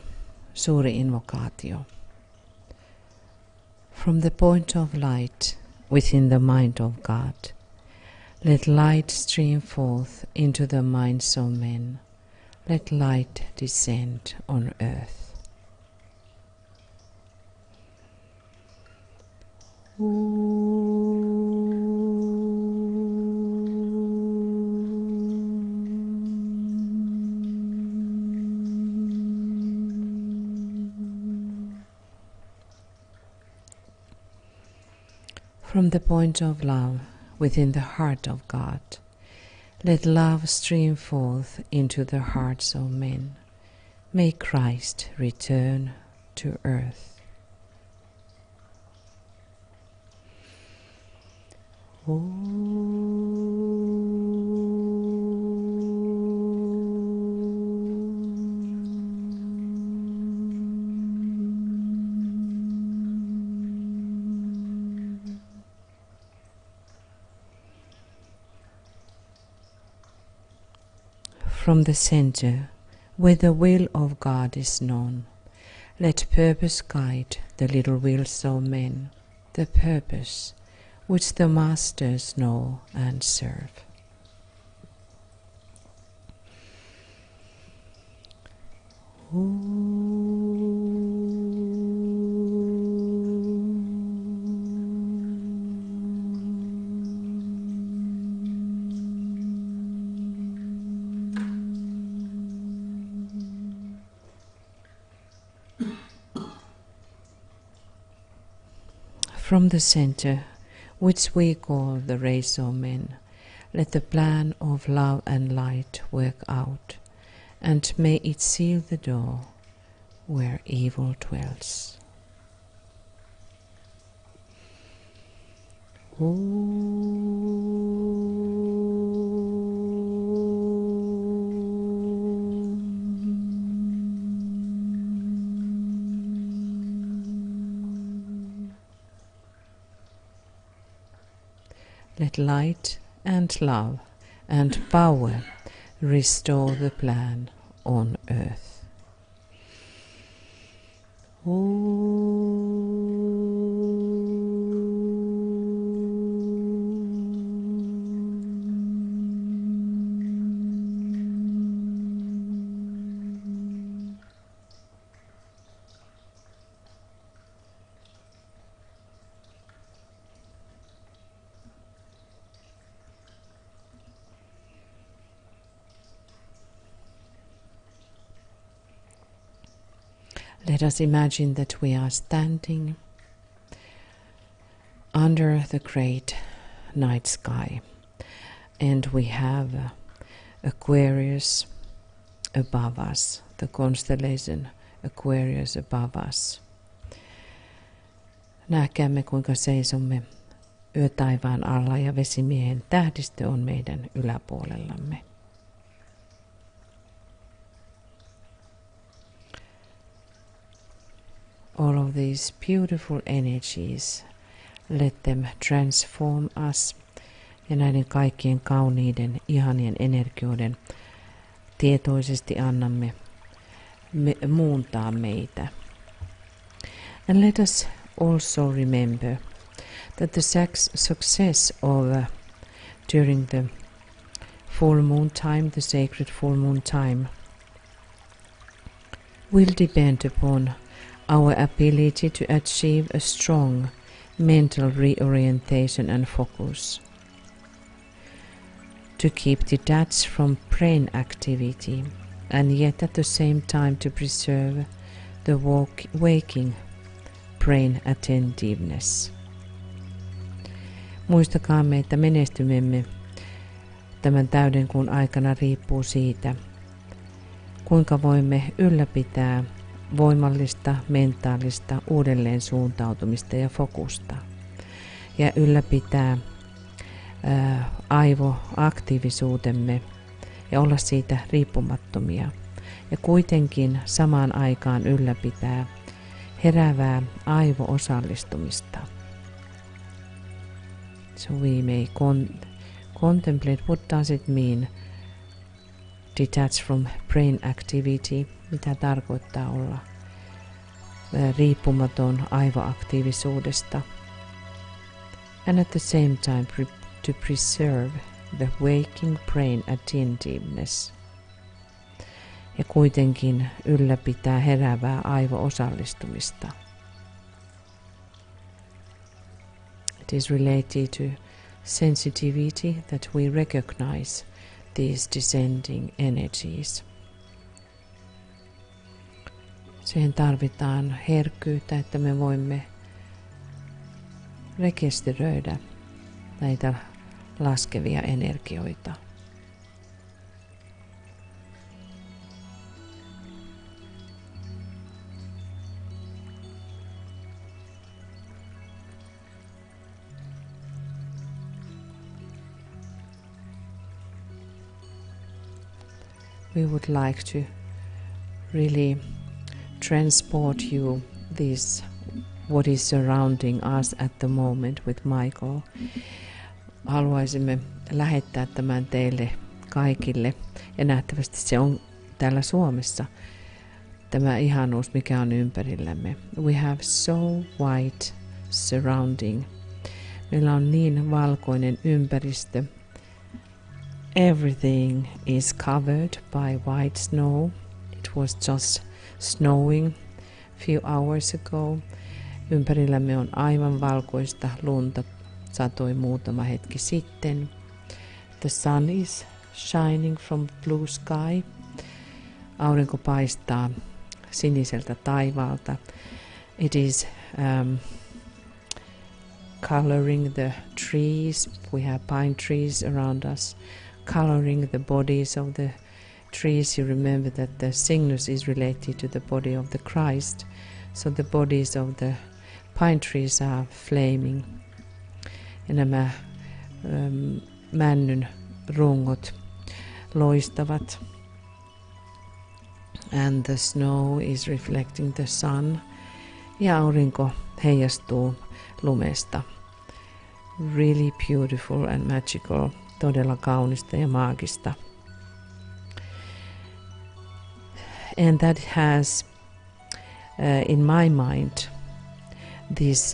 suuri invokaatio. From the point of light within the mind of God, let light stream forth into the minds of men. Let light descend on earth. From the point of love within the heart of God, let love stream forth into the hearts of men. May Christ return to earth. From the center, where the will of God is known, let purpose guide the little wills of men, the purpose which the masters know and serve. From the center, which we call the race of men, let the plan of love and light work out, and may it seal the door where evil dwells. Let light and love and power restore the plan on earth. Let us imagine that we are standing under the great night sky, and we have Aquarius above us, the constellation Aquarius above us. Näkäämme, kuinka seisomme yötaivaan alla ja vesimiehen tähdistö on meidän yläpuolellamme. All of these beautiful energies, let them transform us. Ja näiden kaikkien kauniiden, ihanien energioiden tietoisesti annamme muuntaa meitä. And let us also remember that the success of during the full moon time, the sacred full moon time, will depend upon our ability to achieve a strong mental reorientation and focus, to keep detached from brain activity and yet at the same time to preserve the waking brain attentiveness. Muistakaamme, että menestymemme tämän täyden kuun aikana riippuu siitä, kuinka voimme ylläpitää voimallista mentaalista uudelleen suuntautumista ja fokusta ja ylläpitää aivoaktiivisuutemme ja olla siitä riippumattomia ja kuitenkin samaan aikaan ylläpitää heräävää aivo-osallistumista. So we may contemplate what does it mean detached from brain activity, mitä tarkoittaa olla riippumaton aivoaktiivisuudesta. And at the same time to preserve the waking brain attentiveness. Ja kuitenkin ylläpitää heräävää aivo-osallistumista. It is related to sensitivity that we recognize these descending energies. Siihen tarvitaan herkkyyttä, että me voimme rekisteröidä näitä laskevia energioita. We would like to really transport you this what is surrounding us at the moment with Michael. Haluaisimme lähettää tämän teille kaikille, ja nähtävästi se on täällä Suomessa, tämä ihanuus, mikä on ympärillämme. We have so white surrounding. Meillä on niin valkoinen ympäristö. Everything is covered by white snow. It was just snowing a few hours ago. Ympärillämme on aivan valkoista lunta, satoi muutama hetki sitten. The sun is shining from blue sky. Aurinko paistaa siniseltä taivaalta. It is coloring the trees. We have pine trees around us, coloring the bodies of the trees. You remember that the Cygnus is related to the body of the Christ. So the bodies of the pine trees are flaming. Ja nämä männyn rungot loistavat. And the snow is reflecting the sun. Ja aurinko heijastuu lumesta. Really beautiful and magical. Todella kaunista ja maagista. And that has in my mind this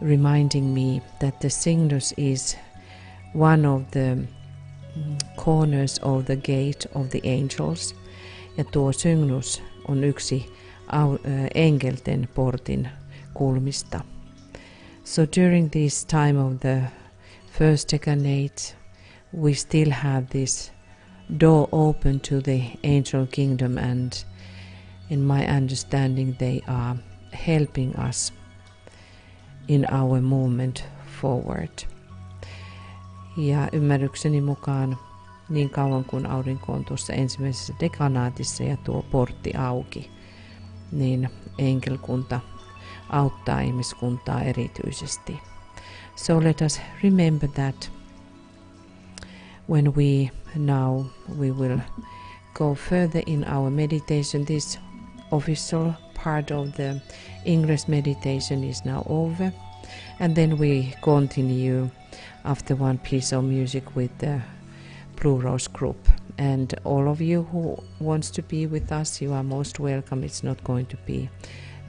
reminding me that the Cygnus is one of the corners of the gate of the angels. Ja tuo Cygnus on yksi enkelten portin kulmista. So during this time of the first decade, we still have this door open to the angel kingdom, and in my understanding they are helping us in our movement forward. Ja ymmärrykseni mukaan niin kauan kuin aurinko on tuossa ensimmäisessä dekanaatissa ja tuo portti auki, niin enkelkunta auttaa ihmiskuntaa erityisesti. So let us remember that when we will go further in our meditation. This official part of the Ingress meditation is now over, and then we continue after one piece of music with the Blue Rose group. And all of you who wants to be with us, you are most welcome. It's not going to be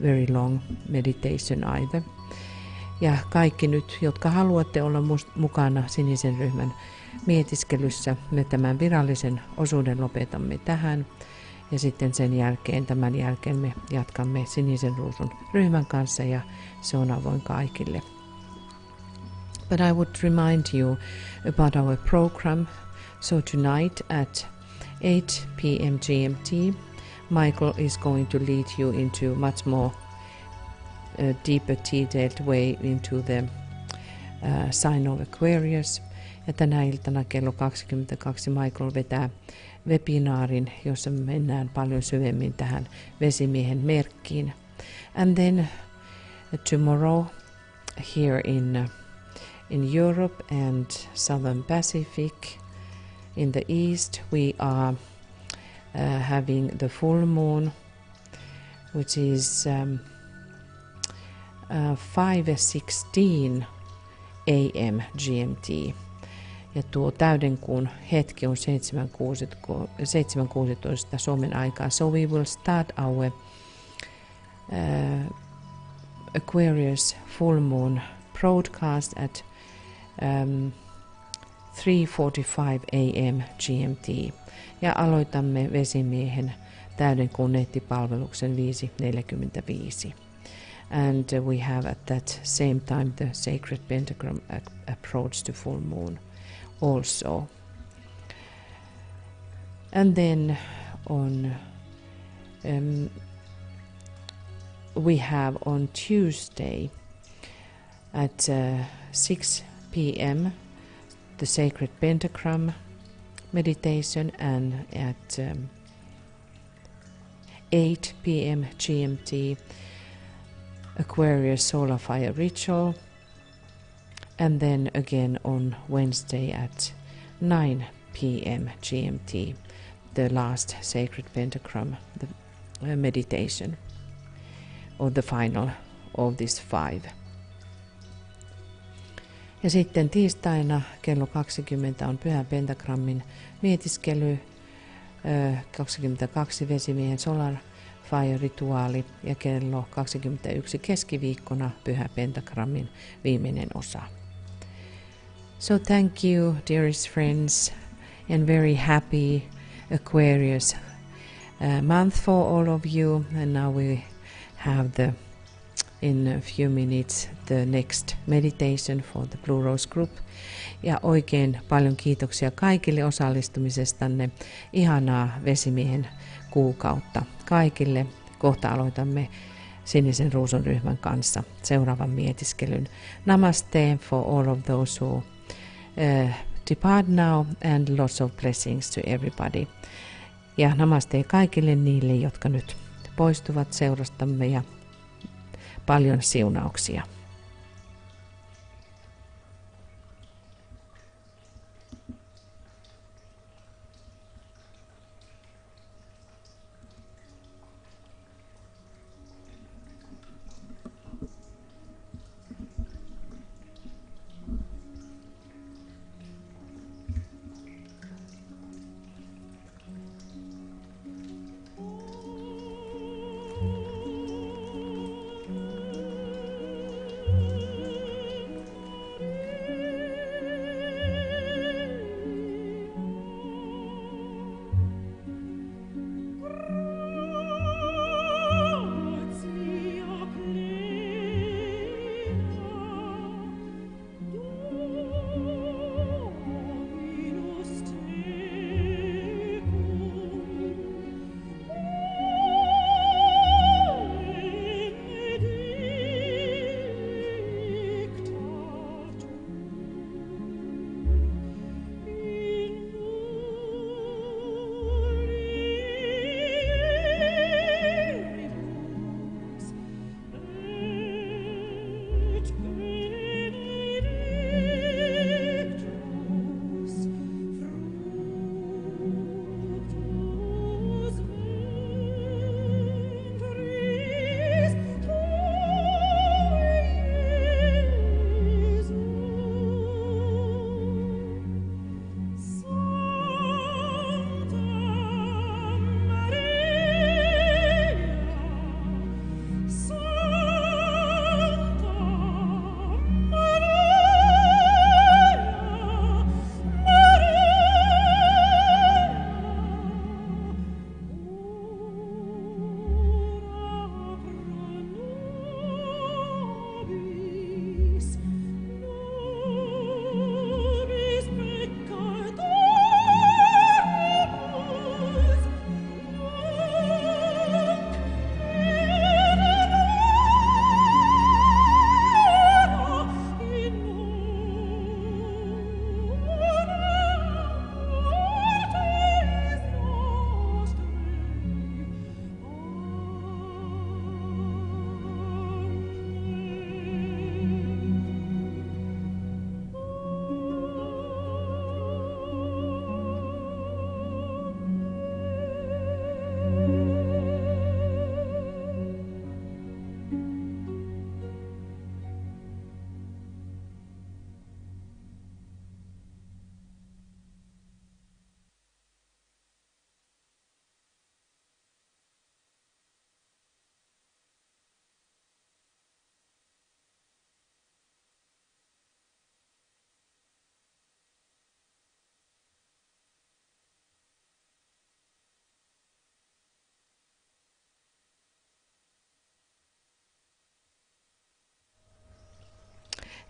very long meditation either. Ja kaikki nyt, jotka haluatte olla mukana sinisen ryhmän mietiskelyssä, me tämän virallisen osuuden lopetamme tähän. Ja sitten tämän jälkeen me jatkamme sinisen ruusun ryhmän kanssa, ja se on avoin kaikille. But I would remind you about our program. So tonight at 8 p.m. GMT, Michael is going to lead you into much more deeper, detailed way into the sign of Aquarius. Ja tänä iltana kello 22 Michael vetää webinaarin, jossa mennään paljon syvemmin tähän vesimiehen merkkiin. And then tomorrow here in Europe and Southern Pacific, in the East, we are having the full moon, which is 5:16 a.m. GMT. Ja tuo täydenkuun hetki on 7.16 Suomen aikaa. So we will start our Aquarius full moon broadcast at 3:45 a.m. GMT. Ja aloitamme Vesimiehen täydenkuun nettipalveluksen 5:45. And we have at that same time the sacred pentagram approach to full moon also. And then on we have on Tuesday at 6 p.m. the sacred pentagram meditation, and at 8 p.m. GMT Aquarius solar fire ritual, and then again on Wednesday at 9 p.m. GMT the last sacred pentagram, the meditation, or the final of this 5. Ja sitten tiistaina kello 20 on Pyhän Pentagrammin mietiskely, 22 Vesimiehen Solar Fire-rituaali ja kello 21 keskiviikkona Pyhä Pentagrammin viimeinen osa. So thank you, dearest friends, and very happy Aquarius month for all of you. And now we have in a few minutes the next meditation for the Blue Rose Group. Ja oikein paljon kiitoksia kaikille osallistumisestanne. Ihanaa Vesimiehen kuukautta kaikille. Kohta aloitamme Sinisen Ruusun ryhmän kanssa seuraavan mietiskelyn. Namaste for all of those who depart now, and lots of blessings to everybody. Ja namaste kaikille niille, jotka nyt poistuvat seurastamme, ja paljon siunauksia.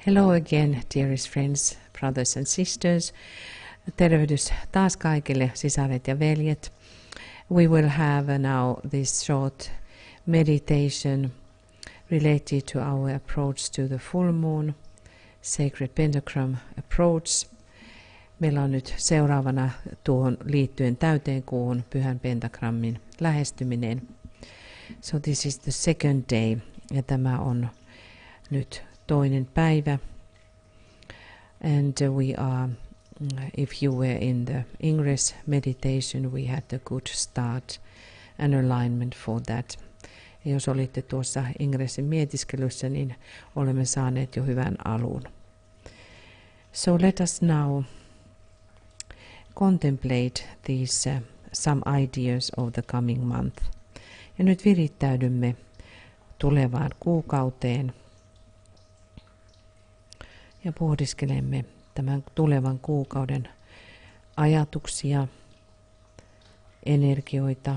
Hello again, dearest friends, brothers and sisters. Tervehdys taas kaikille sisaret ja veljet. We will have now this short meditation related to our approach to the full moon, sacred pentagram approach. Meillä on nyt seuraavana tuohon liittyen täyteenkuuhun pyhän pentagrammin lähestyminen. So this is the second day, ja tämä on nyt toinen päivä. And we are, if you were in the Ingress meditation, we had a good start and alignment for that. Ja jos olitte tuossa Ingressin mietiskelyssä, niin olemme saaneet jo hyvän alun. So let us now contemplate these some ideas of the coming month. Ja nyt virittäydymme tulevaan kuukauteen ja pohdiskelemme tämän tulevan kuukauden ajatuksia, energioita.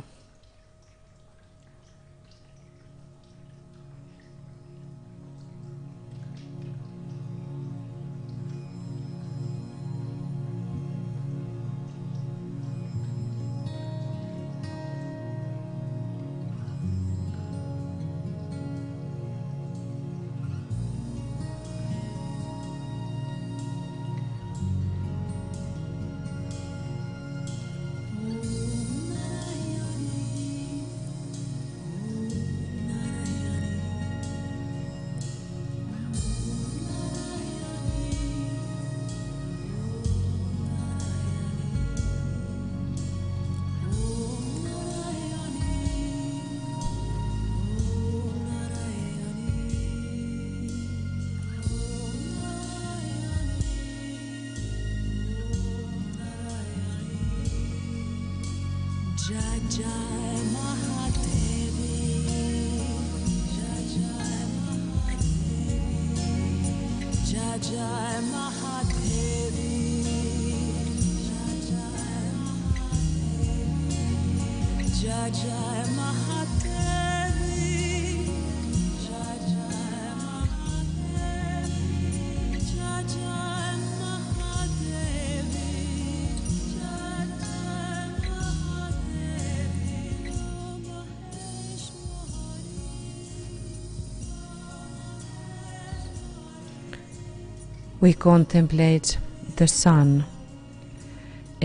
We contemplate the sun,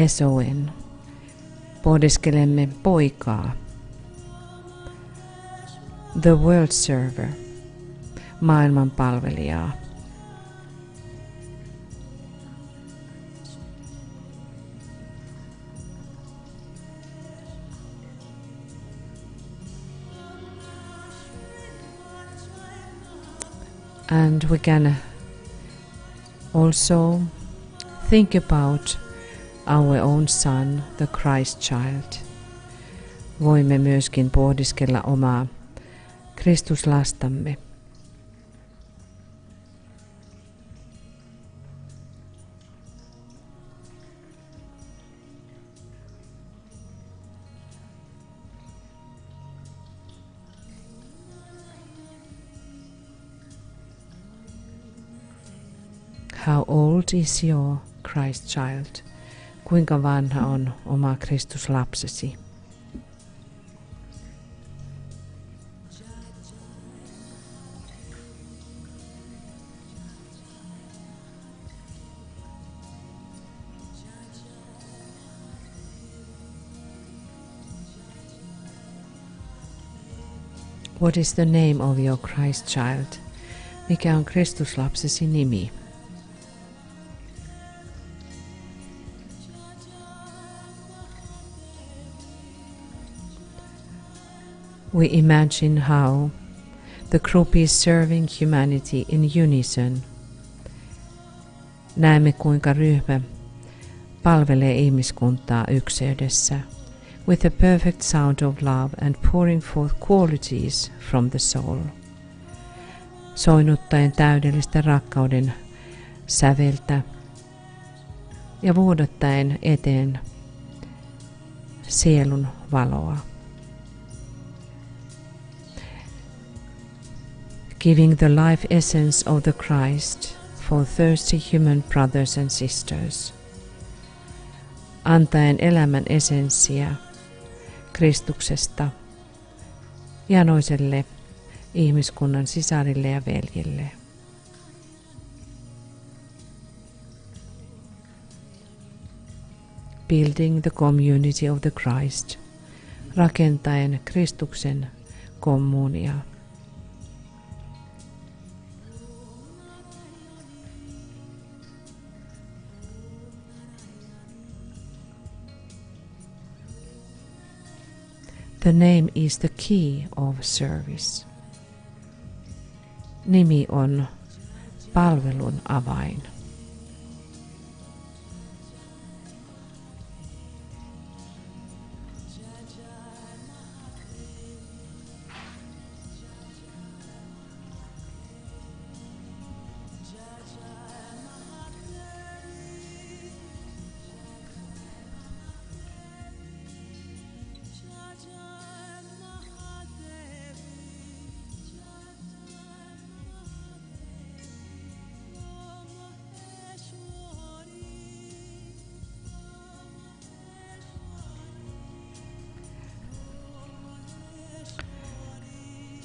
SON. Pohdiskelemme poikaa. The world server, maailman palvelijaa. And we can also think about our own son, the Christ child. Voimme myöskin pohdiskella omaa Kristuslastamme. How old is your Christ child? Kuinka vanha on oma Kristuslapsesi? What is the name of your Christ child? Mikä on Kristuslapsesi nimi? We imagine how the group is serving humanity in unison. Näemme, kuinka ryhmä palvelee ihmiskuntaa ykseydessä, with a perfect sound of love and pouring forth qualities from the soul. Soinnuttaen täydellistä rakkauden säveltä ja vuodattaen eteen sielun valoa. Giving the life essence of the Christ for thirsty human brothers and sisters, antaen elämän esenssiä Kristuksesta janoiselle ihmiskunnan sisarille ja veljille. Building the community of the Christ, rakentaen Kristuksen kommuniaa. The name is the key of service. Nimi on palvelun avain.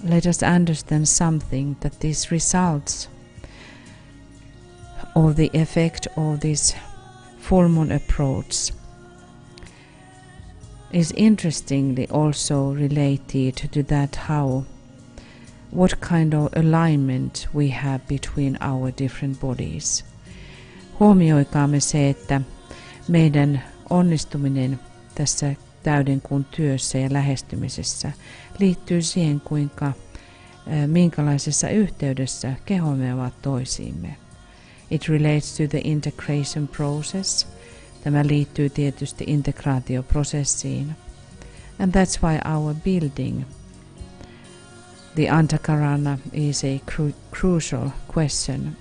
Let us understand something, that these results or the effect of this full moon approach is interestingly also related to that what kind of alignment we have between our different bodies. Huomioikaamme se, että meidän onnistuminen tässä täydenkuun työssä ja lähestymisessä liittyy siihen, minkälaisessa yhteydessä kehomme ovat toisiimme. It relates to the integration process. Tämä liittyy tietysti integraatioprosessiin. And that's why our building, the Antakarana, is a crucial question.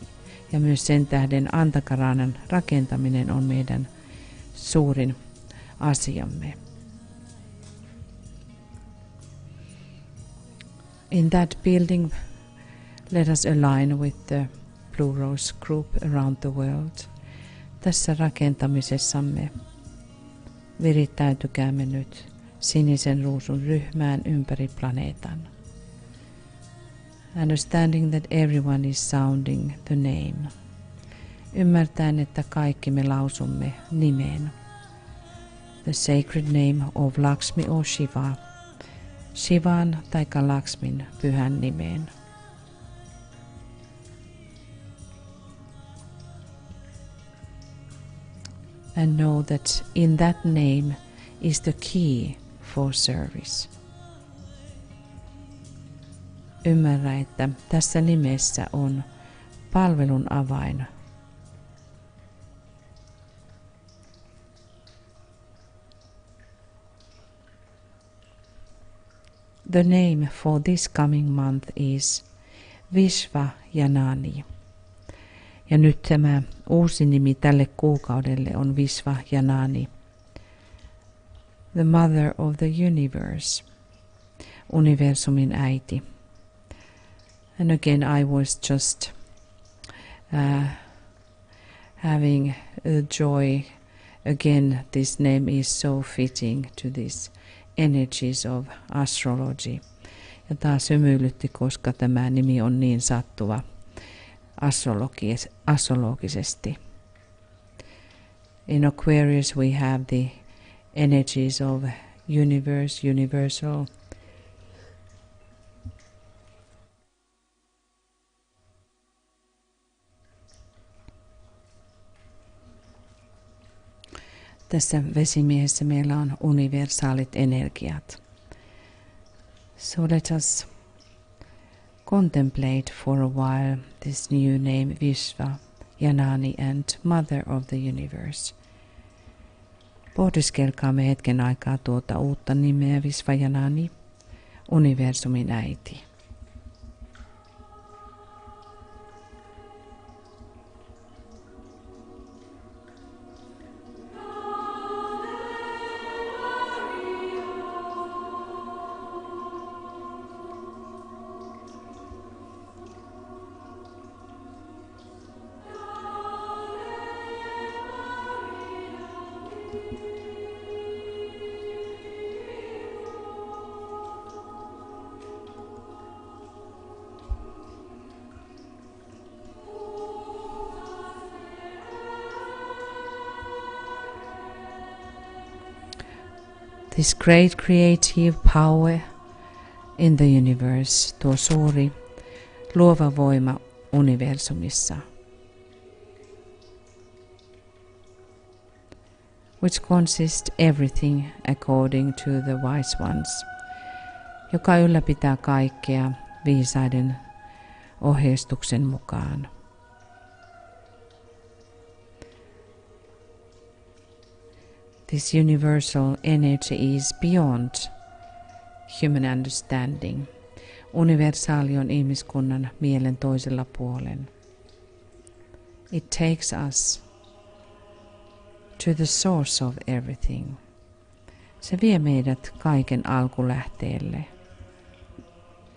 Ja myös sen tähden Antakaranan rakentaminen on meidän suurin asiamme. In that building, let us align with the Blue Rose Group around the world. Tässä rakentamisessamme virittäytykäämme nyt sinisen ruusun ryhmään ympäri planeetan. Understanding that everyone is sounding the name. Ymmärtäen, että kaikki me lausumme nimeen. The sacred name of Lakshmi or Shiva. Shivan tai Lakshmin pyhän nimeen. And know that in that name is the key for service. Ymmärrä, että tässä nimessä on palvelun avain. The name for this coming month is 20Jan2019. Ja nyt tämä uusi nimi tälle kuukaudelle on 20Jan2019. The Mother of the Universe. Universumin äiti. And again I was just having a joy. Again, this name is so fitting to this energies of astrology. Ja taas hymyilytti, koska tämä nimi on niin sattuva astrologisesti. In Aquarius we have the energies of universe, universal. Tässä vesimiehessä meillä on universaalit energiat. So let us contemplate for a while this new name VisvaJanani and Mother of the Universe. Pohdiskelkaamme hetken aikaa tuota uutta nimeä VisvaJanani, universumin äiti. This great creative power in the universe, tuo suuri luova voima universumissa, which consists everything according to the wise ones, joka ylläpitää kaikkea viisaiden ohjeistuksen mukaan. This universal energy is beyond human understanding. Universaali on ihmiskunnan mielen toisella puolen. It takes us to the source of everything. Se vie meidät kaiken alkulähteelle.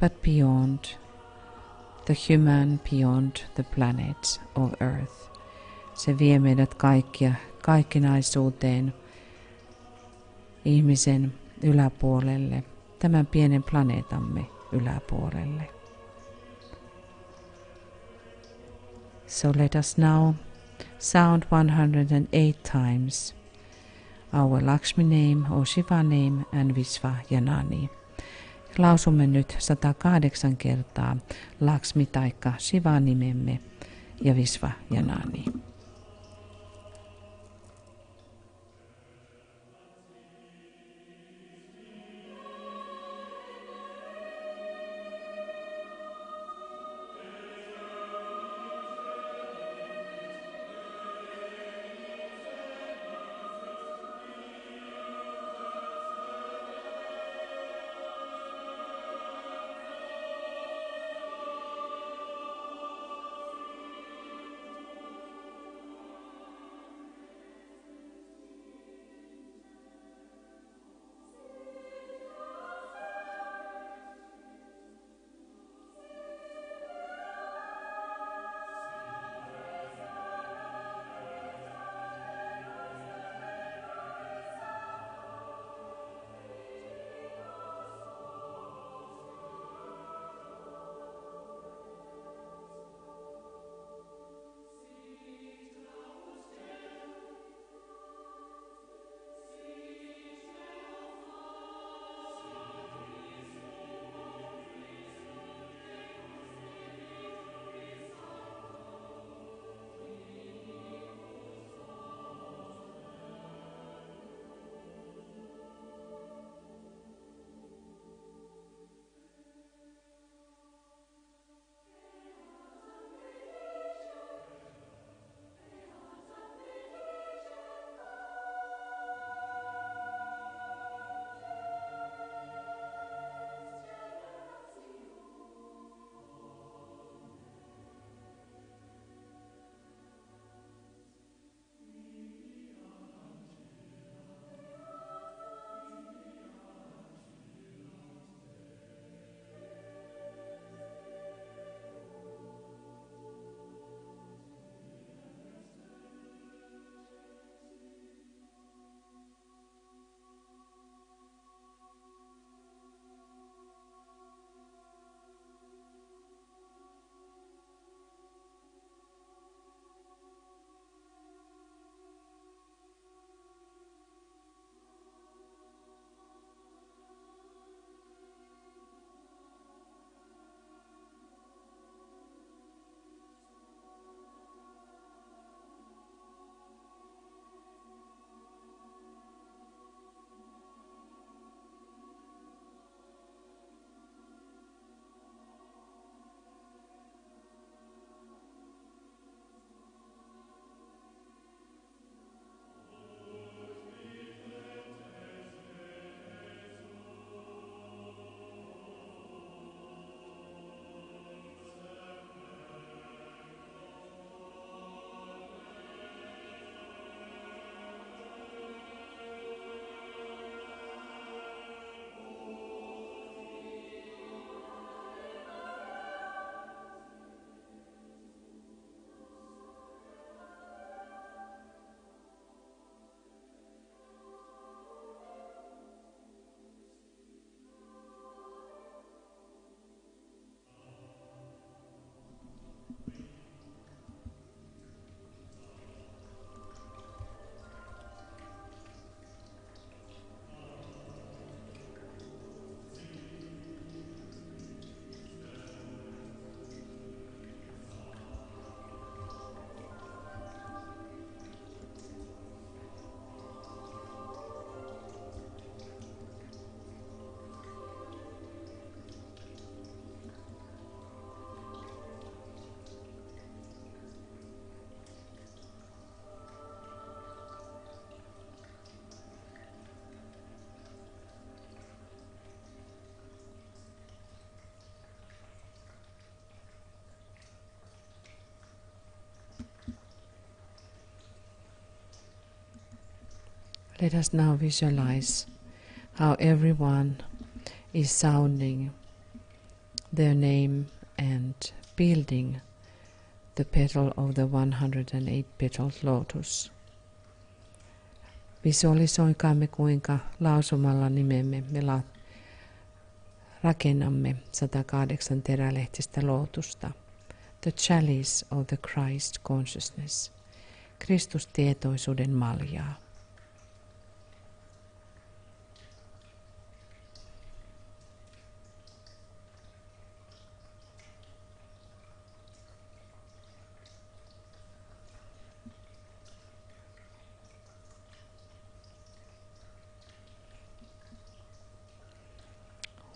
But beyond the human, beyond the planet of Earth. Se vie meidät kaikkinaisuuteen, ihmisen yläpuolelle, tämän pienen planeetamme yläpuolelle. So let us now sound 108 times our Lakshmi name or Shiva name and Vishvajanani. Lausumme nyt 108 kertaa Lakshmi taikka Shiva nimemme ja Vishvajanani. Let us now visualize how everyone is sounding their name and building the petal of the 108-petaled lotus. Visualisoikaamme, kuinka lausumalla nimemme me rakennamme 108 terälehtistä lootusta. The chalice of the Christ consciousness. Kristustietoisuuden maljaa.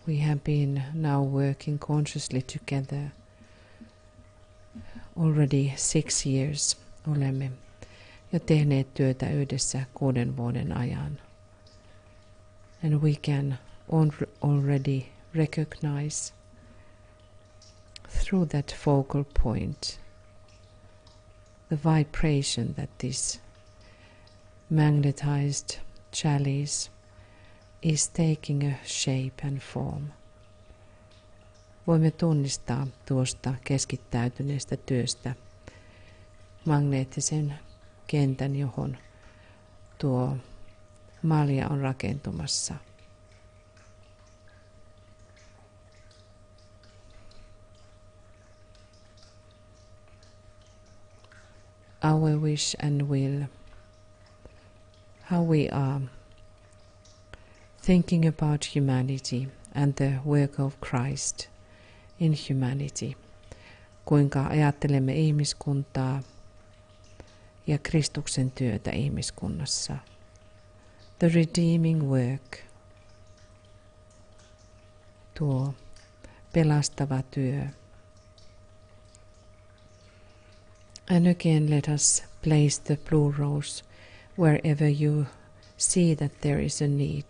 We have been now working consciously together already 6 years. Olemme jo tehneet työtä yhdessä 6 vuoden ajan. And we can already recognize through that focal point the vibration that this magnetized chalice is taking a shape and form. Voimme tunnistaa tuosta keskittäytyneestä työstä magneettisen kentän, johon tuo malja on rakentumassa. Our wish and will, how we are thinking about humanity and the work of Christ in humanity. Kuinka ajattelemme ihmiskuntaa ja Kristuksen työtä ihmiskunnassa. The redeeming work, tuo pelastava työ. And again let us place the blue rose wherever you see that there is a need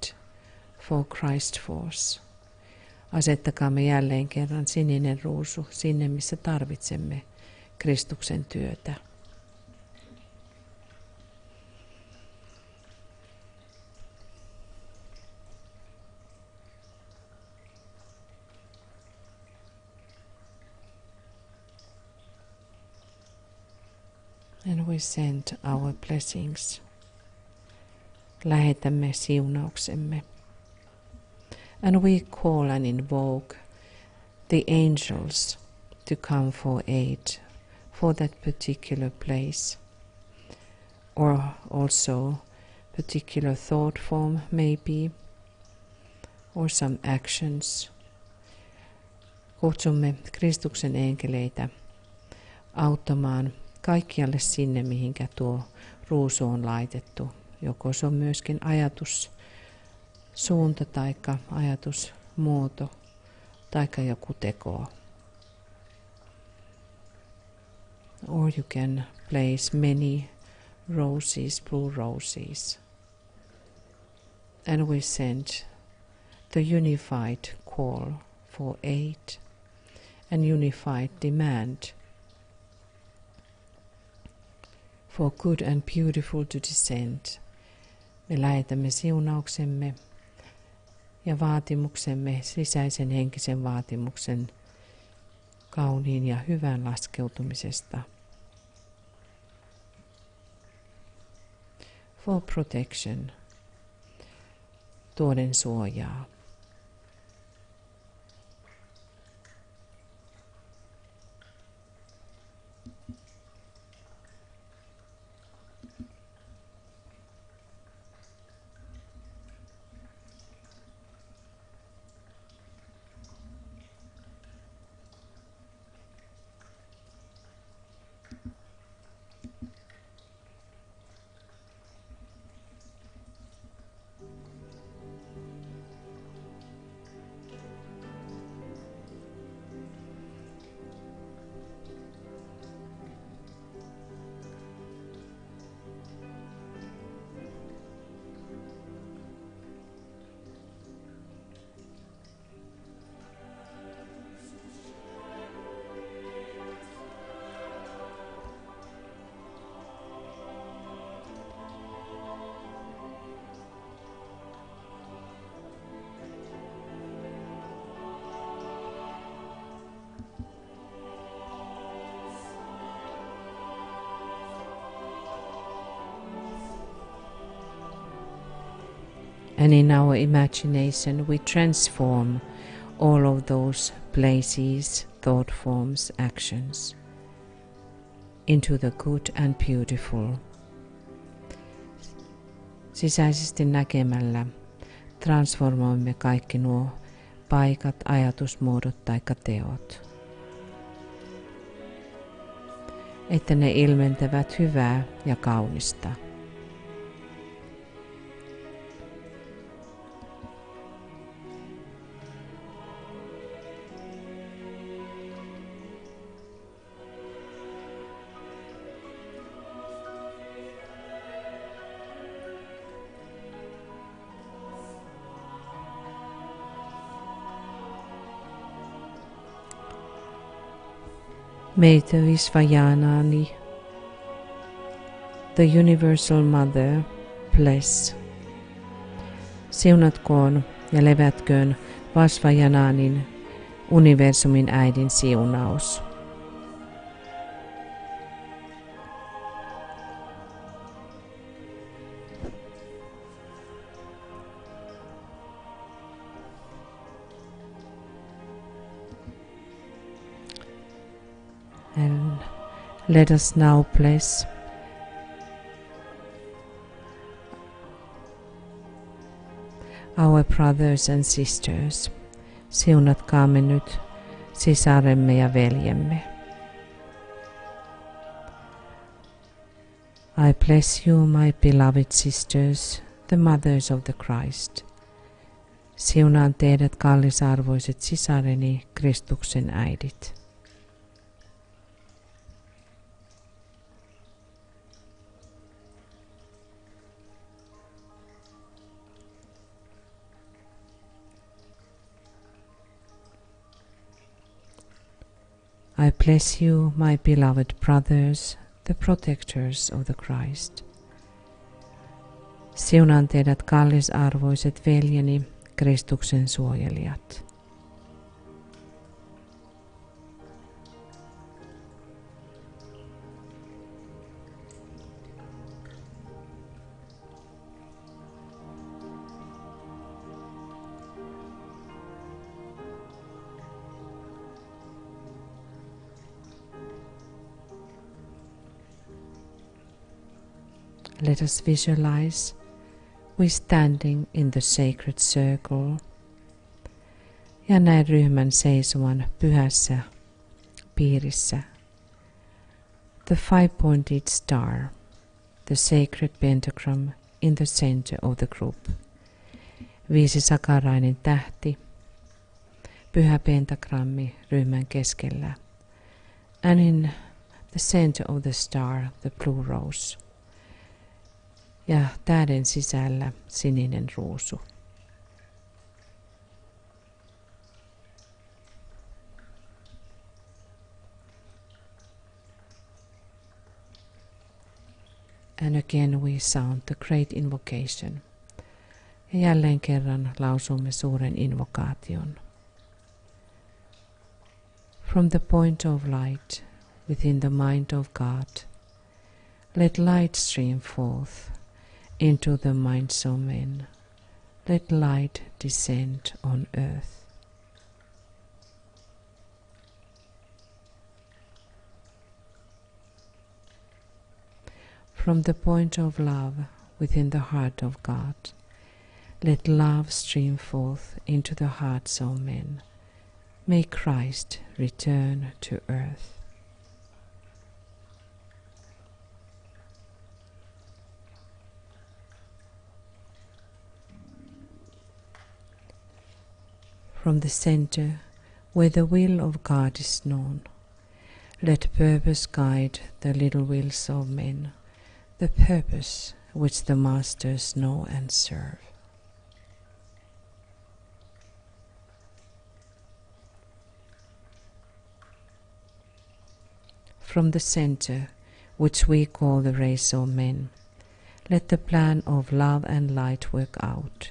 for Christ force. Asettakaamme jälleen kerran sininen ruusu sinne, missä tarvitsemme Kristuksen työtä. And we send our blessings. Lähetämme siunauksemme. And we call and invoke the angels to come for aid for that particular place, or also particular thought form maybe, or some actions. Kutsumme Kristuksen enkeleitä auttamaan kaikkialle sinne, mihinkä tuo ruusu on laitettu. Joko se on myöskin ajatussuunta tai ajatusmuoto tai joku teko. Or you can place many roses, blue roses. And we send the unified call for aid and unified demand for good and beautiful to descend. Me lähetämme siunauksemme ja vaatimuksemme, sisäisen henkisen vaatimuksen kauniin ja hyvän laskeutumisesta. For protection, tuoden suojaa. And in our imagination we transform all of those places, thought forms, actions into the good and beautiful. Sisäisesti näkemällä transformoimme kaikki nuo paikat, ajatusmuodot tai teot, että ne ilmentävät hyvää ja kaunista. May the 20Janani, the Universal Mother, bless. Siunatkoon ja levätköön 20Jananin, universumin äidin siunaus. And let us now bless our brothers and sisters. Siunatkaamme nyt sisaremme ja veljemme. I bless you, my beloved sisters, the mothers of the Christ. Siunaan teidät, kallisarvoiset sisareni, Kristuksen äidit. I bless you, my beloved brothers, the protectors of the Christ. Siunaan teidät, kallisarvoiset veljeni, Kristuksen suojelijat. Let us visualize we standing in the sacred circle ja näin ryhmän seisovan pyhässä piirissä. The five-pointed star, the sacred pentagram in the center of the group. 5-sakarainen tähti, pyhä pentagrammi ryhmän keskellä. And in the center of the star, the blue rose. Ja tähden sisällä sininen ruusu. And again we sound the great invocation. Ja jälleen kerran lausumme suuren invokaation. From the point of light within the mind of God, let light stream forth into the minds of men. Let light descend on earth. From the point of love within the heart of God, let love stream forth into the hearts of men. May Christ return to earth. From the center, where the will of God is known, let purpose guide the little wills of men, the purpose which the masters know and serve. From the center, which we call the race of men, let the plan of love and light work out,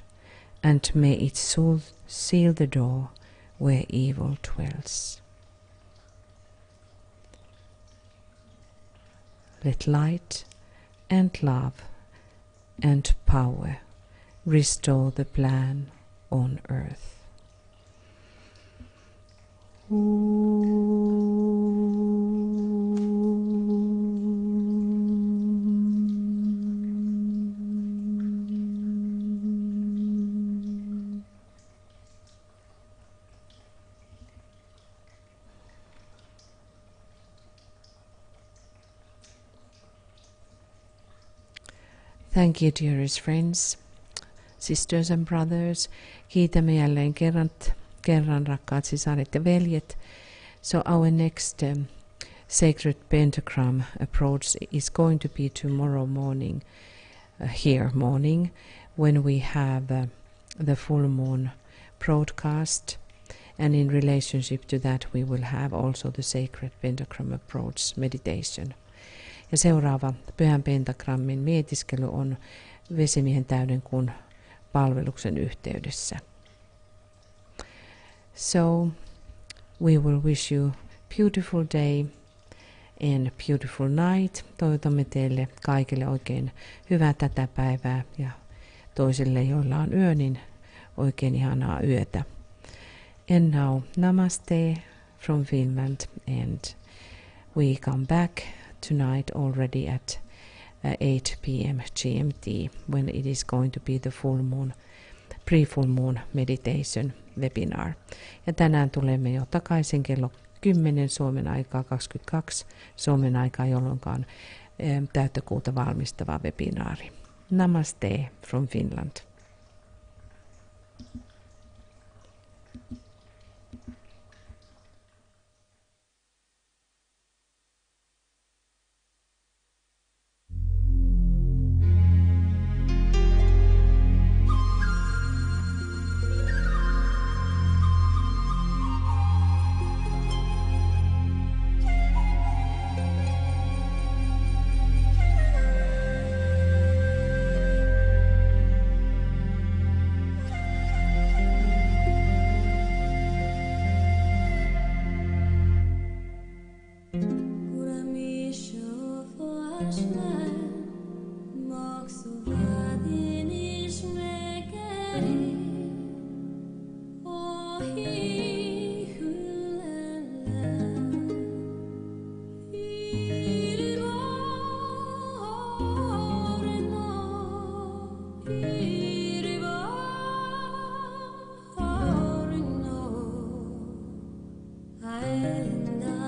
and may it seal the door where evil dwells. Let light and love and power restore the plan on earth. Thank you, dearest friends, sisters and brothers. Kiitämme jälleen kerran rakkaat sisaret ja veljet. So our next sacred pentagram approach is going to be tomorrow morning, morning, when we have the full moon broadcast. And in relationship to that we will have also the sacred pentagram approach meditation. Ja seuraava pyhän pentagrammin mietiskely on vesimiehen täydenkuun palveluksen yhteydessä. So we will wish you beautiful day and beautiful night. Toivotamme teille kaikille oikein hyvää tätä päivää ja toisille, joilla on yö, niin oikein ihanaa yötä. And now, namaste from Finland, and we come back tonight already at 8 p.m. GMT when it is going to be the pre-full moon meditation webinar. Ja tänään tulemme jo takaisin kello 10 Suomen aikaa, 22 Suomen aikaa, jolloin on täyttökuuta valmistava webinaari. Namaste from Finland. I